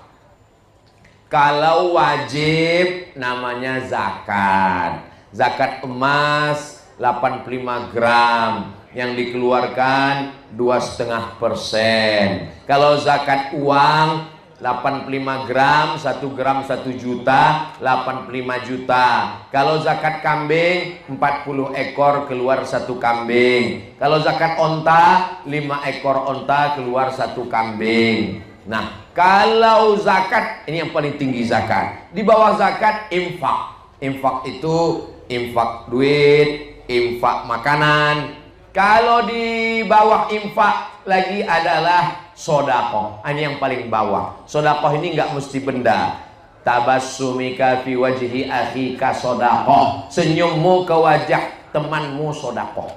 Kalau wajib namanya zakat. Zakat emas 85 gram yang dikeluarkan 2,5%. Kalau zakat uang 85 gram, 1 gram 1 juta, 85 juta. Kalau zakat kambing 40 ekor keluar 1 kambing. Kalau zakat onta 5 ekor onta keluar 1 kambing. Nah, kalau zakat, ini yang paling tinggi zakat. Di bawah zakat infak. Infak itu infak duit, infak makanan. Kalau di bawah infak lagi adalah sodakoh. Ini yang paling bawah. Sodakoh ini nggak mesti benda. Tabassumika fi wajhi akhika sodakoh. Senyummu ke wajah temanmu sodakoh.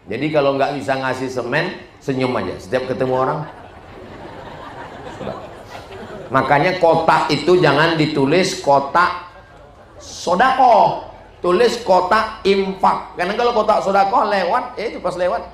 Jadi kalau nggak bisa ngasih semen, senyum aja setiap ketemu orang. Makanya kotak itu jangan ditulis kotak sodakoh, tulis kotak infak. Karena kalau kotak sodakoh lewat, itu pas lewat.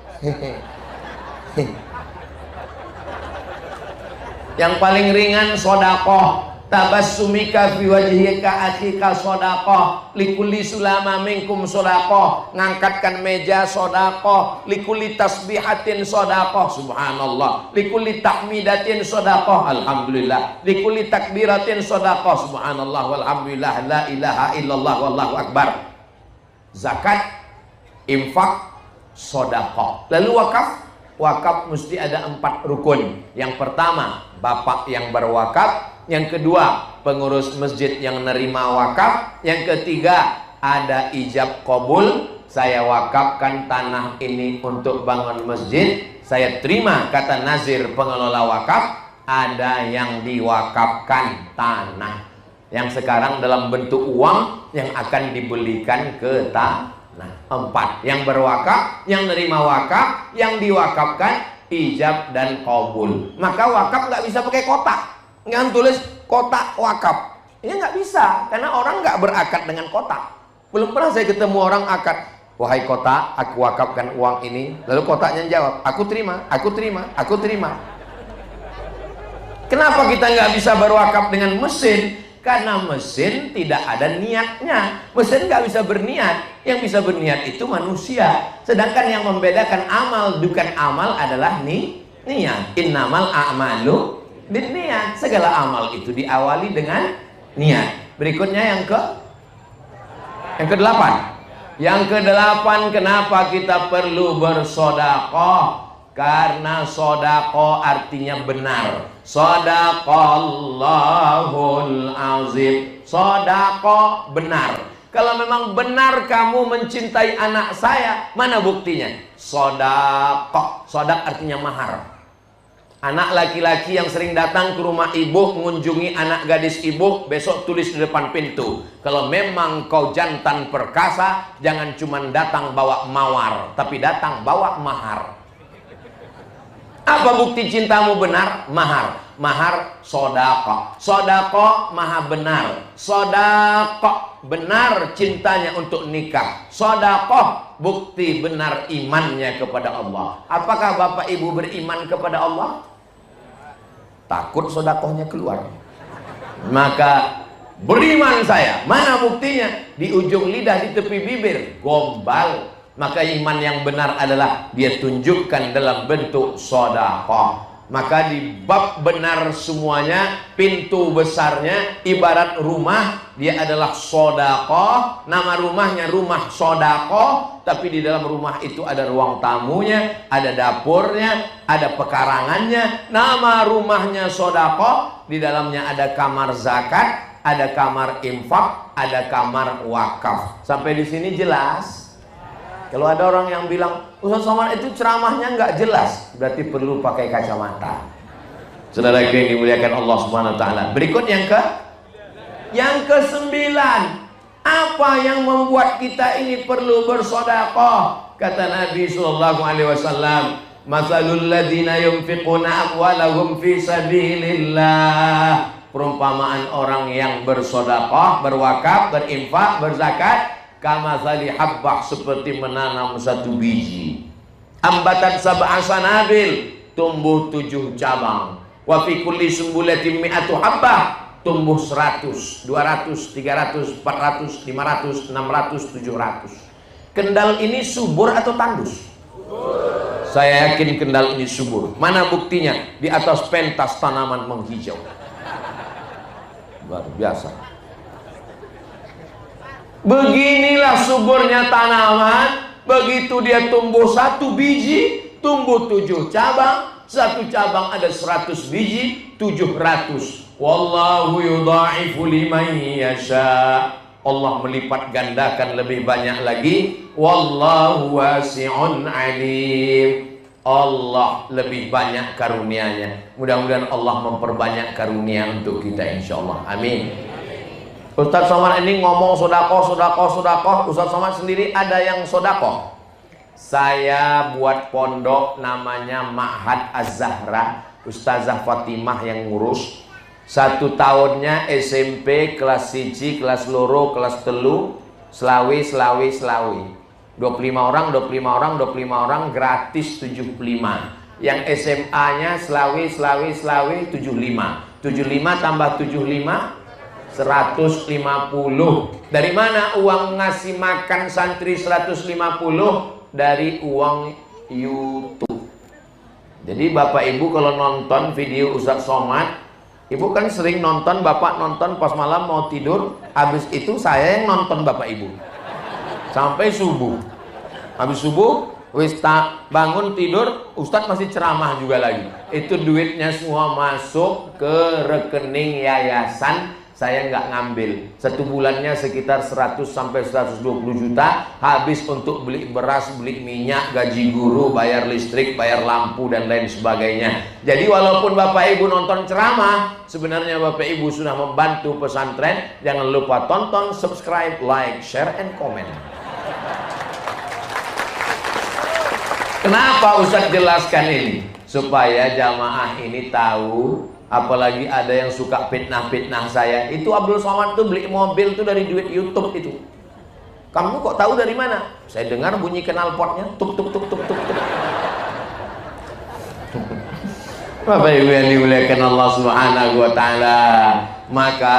Yang paling ringan sodakoh. Tabassumika fi wajhika akhika sodakoh. Likulli sulama minkum sodakoh. Ngangkatkan meja sodakoh. Likulli tasbihatin sodakoh. Subhanallah. Likulli tahmidatin sodakoh. Alhamdulillah. Likulli takbiratin sodakoh. Subhanallah walhamdulillah. La ilaha illallah wallahu akbar. Zakat, infak, sodakoh. Lalu wakaf. Wakaf mesti ada 4 rukun. Yang pertama, bapak yang berwakaf. Yang kedua, pengurus masjid yang nerima wakaf. Yang ketiga, ada ijab qabul. Saya wakafkan tanah ini untuk bangun masjid. Saya terima kata nazir pengelola wakaf. Ada yang diwakafkan tanah, yang sekarang dalam bentuk uang yang akan dibelikan ke tanah. 4. Yang berwakaf, yang nerima wakaf, yang diwakafkan, ijab dan qabul. Maka wakaf nggak bisa pakai kotak. Nggak tulis kotak wakaf. Ini nggak bisa, karena orang nggak berakad dengan kotak. Belum pernah saya ketemu orang akad, wahai kotak, aku wakafkan uang ini. Lalu kotaknya jawab, aku terima, aku terima, aku terima. Kenapa kita nggak bisa berwakaf dengan mesin? Karena mesin tidak ada niatnya. Mesin nggak bisa berniat. Yang bisa berniat itu manusia. Sedangkan yang membedakan amal bukan amal adalah niat. Innamal a'malu binniat. Segala amal itu diawali dengan niat. Berikutnya yang ke-8. Yang ke-8, kenapa kita perlu bersedekah? Karena sedekah artinya benar. Shadaqallahul azim. Sedekah benar. Kalau memang benar kamu mencintai anak saya, mana buktinya? Sedekah. Sedekah artinya mahar. Anak laki-laki yang sering datang ke rumah ibu mengunjungi anak gadis ibu, besok tulis di depan pintu, kalau memang kau jantan perkasa, jangan cuma datang bawa mawar, tapi datang bawa mahar. Apa bukti cintamu benar? Mahar. Mahar sedekah. Sedekah maha benar. Sedekah benar cintanya untuk nikah. Sedekah bukti benar imannya kepada Allah. Apakah Bapak Ibu beriman kepada Allah? Takut sedekahnya keluar. Maka beriman saya. Mana buktinya? Di ujung lidah, di tepi bibir. Gombal. Maka iman yang benar adalah dia tunjukkan dalam bentuk sedekah. Maka di bab benar semuanya, pintu besarnya ibarat rumah, dia adalah sedekah. Nama rumahnya rumah sedekah, tapi di dalam rumah itu ada ruang tamunya, ada dapurnya, ada pekarangannya. Nama rumahnya sedekah, di dalamnya ada kamar zakat, ada kamar infak, ada kamar wakaf. Sampai di sini jelas? Kalau ada orang yang bilang Ustaz Somad itu ceramahnya nggak jelas, berarti perlu pakai kacamata. Saudara yang dimuliakan Allah Subhanahu wa taala. Berikut yang ke-9. Apa yang membuat kita ini perlu bersedekah? Kata Nabi sallallahu alaihi wasallam, "Matsalul ladzina yunfiquna amwalahum fi sabilillah." Perumpamaan orang yang bersedekah, berwakaf, berinfak, berzakat, kamatsali habbah, seperti menanam satu biji. Ambatan sab'a sanabil, tumbuh 7 cabang. Wa fi kulli sumbulatin mi'atu habbah, tumbuh 100, 200, 300, 400, 500, 600, 700. Kendal ini subur atau tandus? Saya yakin kendal ini subur. Mana buktinya? Di atas pentas tanaman menghijau. Luar biasa. Beginilah suburnya tanaman. Begitu dia tumbuh 1 biji, tumbuh 7 cabang. 1 cabang ada 100 biji, 700. Wallahu yudha'ifu liman yasha. Allah melipat gandakan lebih banyak lagi. Wallahu wasi'un alim. Allah lebih banyak karunia-Nya. Mudah-mudahan Allah memperbanyak karunia untuk kita insyaallah. Amin. Ustaz Somad ini ngomong sedekah. Ustaz Somad sendiri ada yang sedekah. Saya buat pondok namanya Ma'had Az-Zahra. Ustazah Fatimah yang ngurus. 1 tahunnya SMP kelas 1, kelas loro, kelas telu, selawi. 25 orang gratis 75. Yang SMA-nya selawi 75. 75 tambah 75 150. Dari mana uang ngasih makan santri 150? Dari uang YouTube. Jadi Bapak Ibu kalau nonton video Ustaz Somad, Ibu kan sering nonton, Bapak nonton pas malam mau tidur. Habis itu saya yang nonton Bapak Ibu sampai subuh. Habis subuh wis bangun tidur, Ustadz masih ceramah juga lagi. Itu duitnya semua masuk ke rekening yayasan. Saya nggak ngambil. 1 bulannya sekitar 100 sampai 120 juta. Habis untuk beli beras, beli minyak, gaji guru, bayar listrik, bayar lampu, dan lain sebagainya. Jadi walaupun Bapak Ibu nonton ceramah, sebenarnya Bapak Ibu sudah membantu pesantren. Jangan lupa tonton, subscribe, like, share, and comment. Kenapa Ustadz jelaskan ini? Supaya jamaah ini tahu. Apalagi ada yang suka fitnah saya. Itu Abdul Somad tuh beli mobil tuh dari duit YouTube itu. Kamu kok tahu dari mana? Saya dengar bunyi knalpotnya, tuk tuk tuk tuk tuk tuk. Bapak Ibu yang dimuliakan Allah Subhanahu wa taala. Maka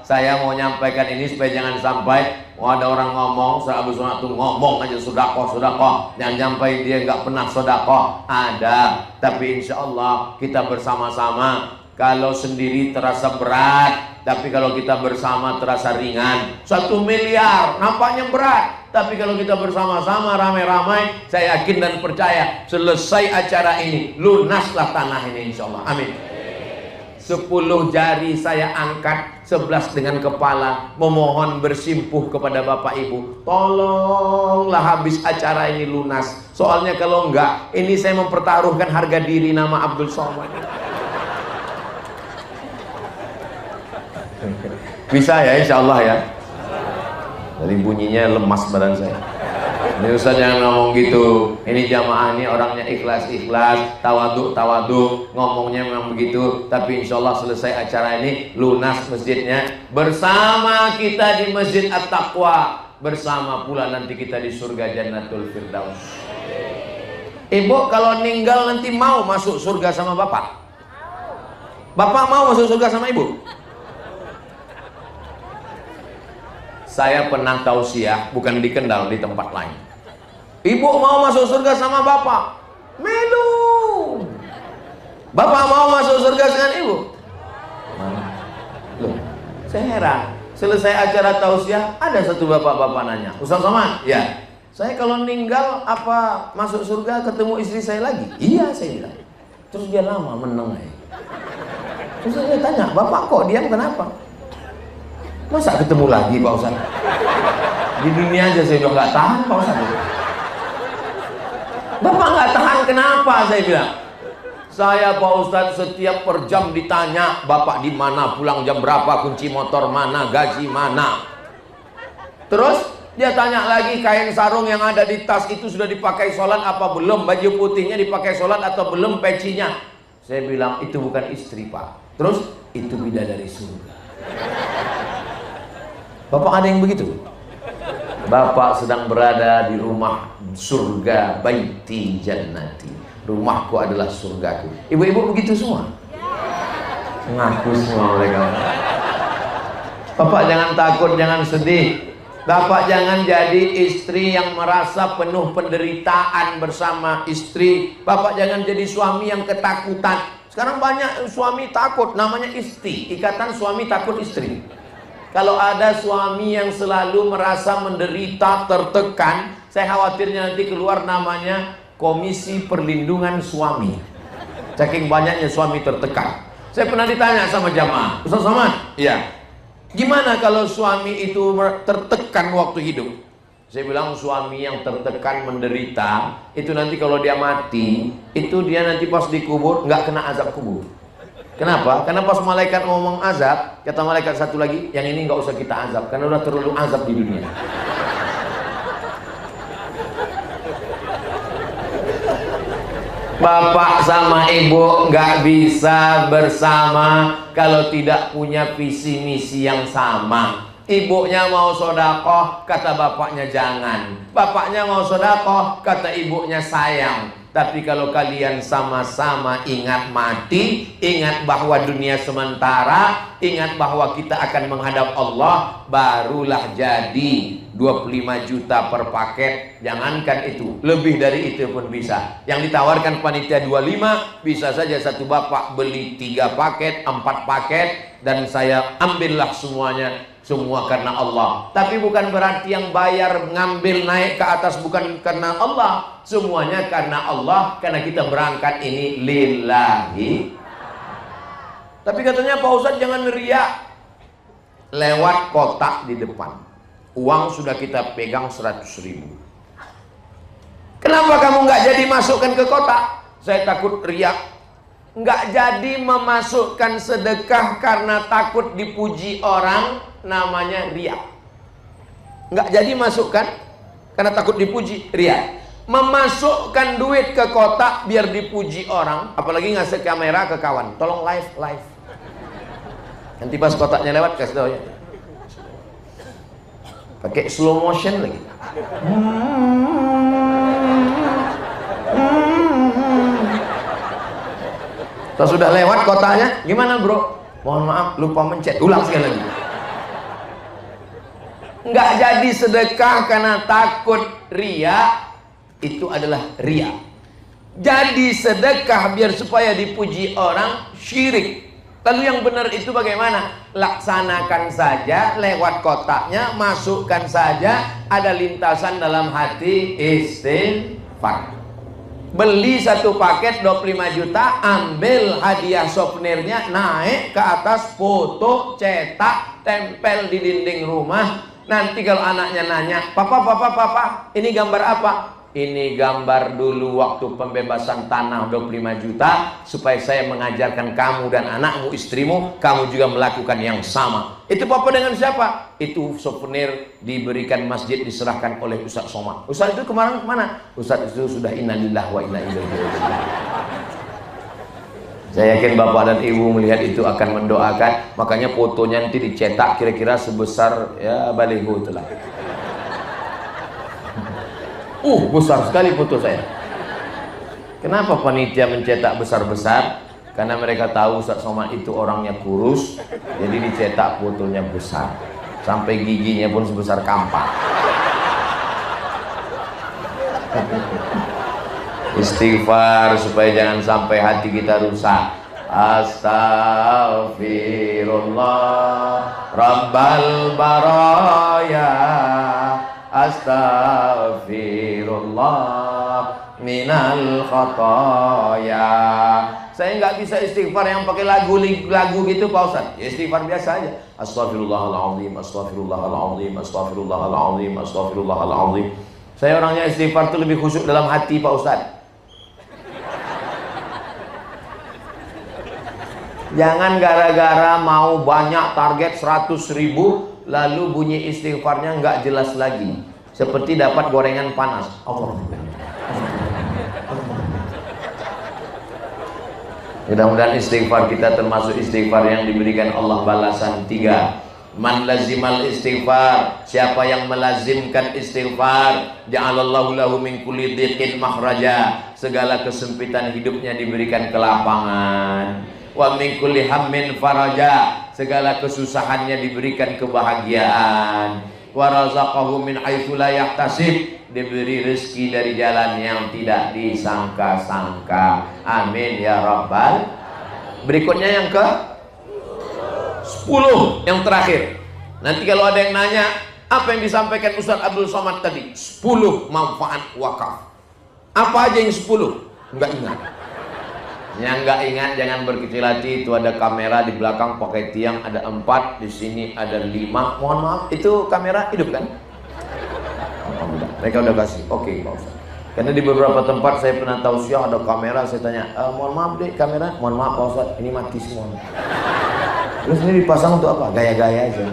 saya mau nyampaikan ini supaya jangan sampai ada orang ngomong, Abdul Somad tuh ngomong aja sedekah. Jangan sampai dia nggak pernah sedekah. Ada, tapi insya Allah kita bersama-sama. Kalau sendiri terasa berat, tapi kalau kita bersama terasa ringan. 1 miliar nampaknya berat, tapi kalau kita bersama-sama ramai-ramai, saya yakin dan percaya selesai acara ini lunaslah tanah ini insya Allah. Amin. 10 jari saya angkat, 11 dengan kepala, memohon bersimpuh kepada Bapak Ibu, tolonglah habis acara ini lunas. Soalnya kalau enggak, ini saya mempertaruhkan harga diri nama Abdul Somad. Bisa ya insya Allah ya. Dari bunyinya lemas badan saya. Ini Ustaz jangan ngomong gitu. Ini jamaah ini orangnya ikhlas, tawaduk, ngomongnya memang begitu. Tapi insya Allah selesai acara ini lunas masjidnya. Bersama kita di Masjid At-Taqwa, bersama pula nanti kita di surga Jannatul Firdaus. Ibu kalau ninggal nanti mau masuk surga sama Bapak? Bapak mau masuk surga sama Ibu? Saya pernah tausiah, bukan di Kendal, di tempat lain. Ibu mau masuk surga sama Bapak? Melu. Bapak mau masuk surga dengan Ibu? Loh, saya heran. Selesai acara tausiah, ada satu bapak-bapak nanya, Ustaz Somad, ya, saya kalau meninggal apa masuk surga ketemu istri saya lagi? Iya, saya bilang. Terus dia lama meneng. Terus saya tanya, Bapak kok diam kenapa? Masa ketemu lagi Pak Ustaz? Di dunia aja saya udah nggak tahan Pak Ustaz. Bapak nggak tahan, kenapa? Saya bilang, saya Pak Ustadz setiap per jam ditanya, Bapak di mana, pulang jam berapa, kunci motor mana, gaji mana. Terus dia tanya lagi, kain sarung yang ada di tas itu sudah dipakai sholat apa belum, baju putihnya dipakai sholat atau belum, pecinya. Saya bilang, itu bukan istri Pak. Terus, itu bidadari surga. Bapak ada yang begitu? Bapak sedang berada di rumah surga, baiti jannati. Rumahku adalah surgaku. Ibu-ibu begitu semua? Ngaku semua mereka. Bapak jangan takut, jangan sedih. Bapak jangan jadi istri yang merasa penuh penderitaan bersama istri. Bapak jangan jadi suami yang ketakutan. Sekarang banyak suami takut, namanya isti, ikatan suami takut istri. Kalau ada suami yang selalu merasa menderita, tertekan, saya khawatirnya nanti keluar namanya Komisi Perlindungan Suami. Saking banyaknya suami tertekan. Saya pernah ditanya sama jamaah, Ustaz Somad, iya, gimana kalau suami itu tertekan waktu hidup? Saya bilang, suami yang tertekan menderita, itu nanti kalau dia mati, itu dia nanti pas dikubur nggak kena azab kubur. Kenapa? Karena pas malaikat ngomong azab, kata malaikat satu lagi, yang ini nggak usah kita azab, karena udah terlalu azab di dunia. Bapak sama ibu nggak bisa bersama kalau tidak punya visi misi yang sama. Ibunya mau sodakoh, kata bapaknya jangan. Bapaknya mau sodakoh, kata ibunya sayang. Tapi kalau kalian sama-sama ingat mati, ingat bahwa dunia sementara, ingat bahwa kita akan menghadap Allah, barulah jadi 25 juta per paket. Jangankan itu, lebih dari itu pun bisa. Yang ditawarkan panitia 25, bisa saja satu bapak beli 3 paket, 4 paket, dan saya ambillah semuanya. Semua karena Allah. Tapi bukan berarti yang bayar ngambil naik ke atas bukan karena Allah. Semuanya karena Allah, karena kita berangkat ini lillahi. Tapi katanya Pak Ustadz jangan riak. Lewat kotak di depan, uang sudah kita pegang 100.000. Kenapa kamu nggak jadi masukkan ke kotak? Saya takut riak. Nggak jadi memasukkan sedekah karena takut dipuji orang, namanya riak. Nggak jadi masukkan karena takut dipuji, riak. Memasukkan duit ke kotak biar dipuji orang, apalagi ngasih kamera ke kawan, tolong live. Nanti pas kotaknya lewat kasih tahu ya, pakai slow motion lagi. Kalau sudah lewat kotaknya, gimana bro? Mohon maaf, lupa mencet. Ulang sekali lagi. Nggak jadi sedekah karena takut ria, itu adalah ria. Jadi sedekah biar supaya dipuji orang, syirik. Lalu yang benar itu bagaimana? Laksanakan saja lewat kotaknya, masukkan saja, ada lintasan dalam hati istighfar. Beli satu paket 25 juta, ambil hadiah souvenirnya, naik ke atas, foto, cetak, tempel di dinding rumah. Nanti kalau anaknya nanya, Papa, ini gambar apa? Ini gambar dulu waktu pembebasan tanah 25 juta, supaya saya mengajarkan kamu dan anakmu, istrimu, kamu juga melakukan yang sama. Itu Papa dengan siapa? Itu souvenir diberikan masjid, diserahkan oleh Ustaz Somad. Ustaz itu kemarin kemana? Ustaz itu sudah innalillahi wa inna ilaihi raji'un. Saya yakin Bapak dan Ibu melihat itu akan mendoakan. Makanya fotonya nanti dicetak kira-kira sebesar ya baliho itulah. Besar sekali foto saya. Kenapa panitia mencetak besar-besar? Karena mereka tahu Ustaz Somad itu orangnya kurus, jadi dicetak fotonya besar, sampai giginya pun sebesar kampak. Istighfar supaya jangan sampai hati kita rusak. Astaghfirullah Rabbal baraya, astaghfirullah minal khotoya. Saya nggak bisa istighfar yang pakai lagu gitu Pak Ustaz. Ya istighfar biasa aja. Astaghfirullahaladzim, astaghfirullahaladzim, astaghfirullahaladzim, astaghfirullahaladzim. Saya orangnya istighfar itu lebih khusyuk dalam hati Pak Ustadz. Jangan gara-gara mau banyak target 100.000 lalu bunyi istighfarnya nggak jelas lagi, seperti dapat gorengan panas. Mudah-mudahan istighfar kita termasuk istighfar yang diberikan Allah balasan 3. Man lazimal istighfar, siapa yang melazimkan istighfar, ja'alallahu lahu min kulli dhiqin makhraja, segala kesempitan hidupnya diberikan kelapangan. Wa min kulli hammin faraja, segala kesusahannya diberikan kebahagiaan. Wa razaqahu min haitsu la yahtasib, diberi rezeki dari jalan yang tidak disangka-sangka. Amin ya rabbal. Berikutnya yang ke 10, yang terakhir. Nanti kalau ada yang nanya, apa yang disampaikan Ustaz Abdul Somad tadi? 10 manfaat wakaf. Apa aja yang 10? Enggak ingat. Yang enggak ingat jangan berkecil hati. Itu ada kamera di belakang pakai tiang, ada 4, di sini ada 5. Mohon maaf, itu kamera hidup kan? Mereka udah kasih. Oke, Pak Ustaz. Karena di beberapa tempat saya pernah tausiah ada kamera, saya tanya, mohon maaf deh kamera, mohon maaf Pak Ustaz, ini mati semua. Terus ini dipasang untuk apa? Gaya-gaya aja.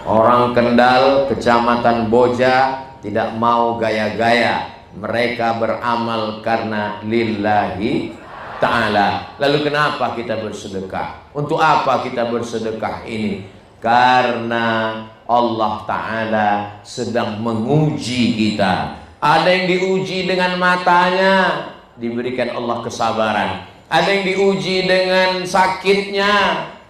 Orang Kendal, Kecamatan Boja tidak mau gaya-gaya. Mereka beramal karena lillahi ta'ala. Lalu kenapa kita bersedekah? Untuk apa kita bersedekah ini? Karena Allah Ta'ala sedang menguji kita. Ada yang diuji dengan matanya, diberikan Allah kesabaran. Ada yang diuji dengan sakitnya,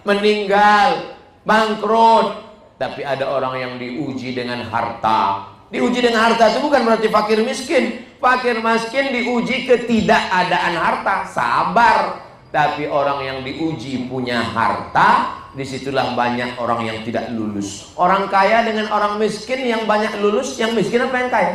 meninggal, bangkrut. Tapi ada orang yang diuji dengan harta. Diuji dengan harta itu bukan berarti fakir miskin. Fakir miskin diuji ketidakadaan harta, sabar. Tapi orang yang diuji punya harta, disitulah banyak orang yang tidak lulus. Orang kaya dengan orang miskin yang banyak lulus, yang miskin apa yang kaya?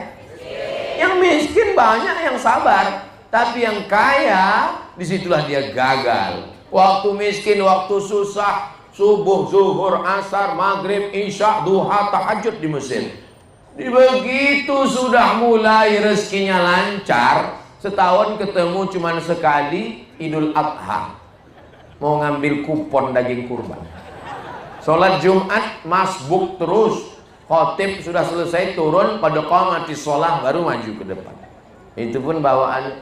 Yang miskin banyak yang sabar. Tapi yang kaya, disitulah dia gagal. Waktu miskin, waktu susah, subuh, zuhur, asar, maghrib, isya, duha, tahajud di Mesir. Begitu sudah mulai rezekinya lancar, setahun ketemu cuma sekali Idul Adha. Mau ngambil kupon daging kurban. Sholat Jumat masbuk terus. Khotib sudah selesai turun, pada qamati sholah baru maju ke depan. Itu pun bawaan.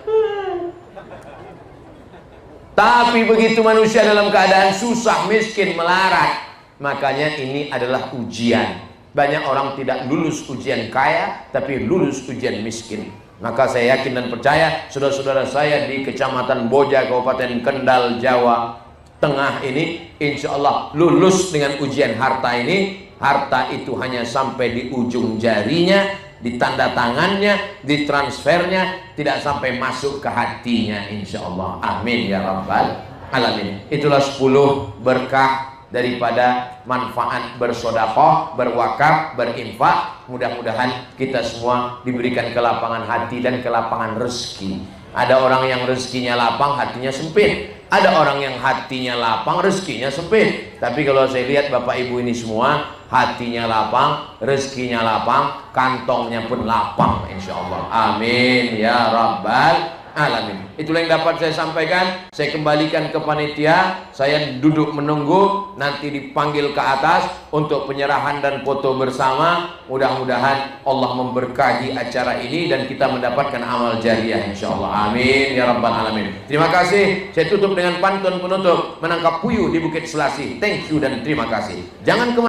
Tapi begitu manusia dalam keadaan susah, miskin, melarat, makanya ini adalah ujian. Banyak orang tidak lulus ujian kaya, tapi lulus ujian miskin. Maka saya yakin dan percaya, saudara-saudara saya di Kecamatan Boja, Kabupaten Kendal, Jawa Tengah ini, insya Allah lulus dengan ujian harta ini. Harta itu hanya sampai di ujung jarinya, di tanda tangannya, di transfernya, tidak sampai masuk ke hatinya, insya Allah. Amin ya rabbal alamin. Itulah 10 berkah daripada manfaat bersedekah, berwakaf, berinfak. Mudah-mudahan kita semua diberikan kelapangan hati dan kelapangan rezeki. Ada orang yang rezekinya lapang, hatinya sempit. Ada orang yang hatinya lapang, rezekinya sempit. Tapi kalau saya lihat Bapak Ibu ini semua, hatinya lapang, rezekinya lapang, kantongnya pun lapang, insya Allah. Amin ya rabbal alamin. Itulah yang dapat saya sampaikan. Saya kembalikan ke panitia. Saya duduk menunggu, nanti dipanggil ke atas untuk penyerahan dan foto bersama. Mudah-mudahan Allah memberkahi acara ini dan kita mendapatkan amal jariah, insyaallah. Amin ya rabbal alamin. Terima kasih. Saya tutup dengan pantun penutup, menangkap puyuh di Bukit Selasih. Thank you dan terima kasih. Jangan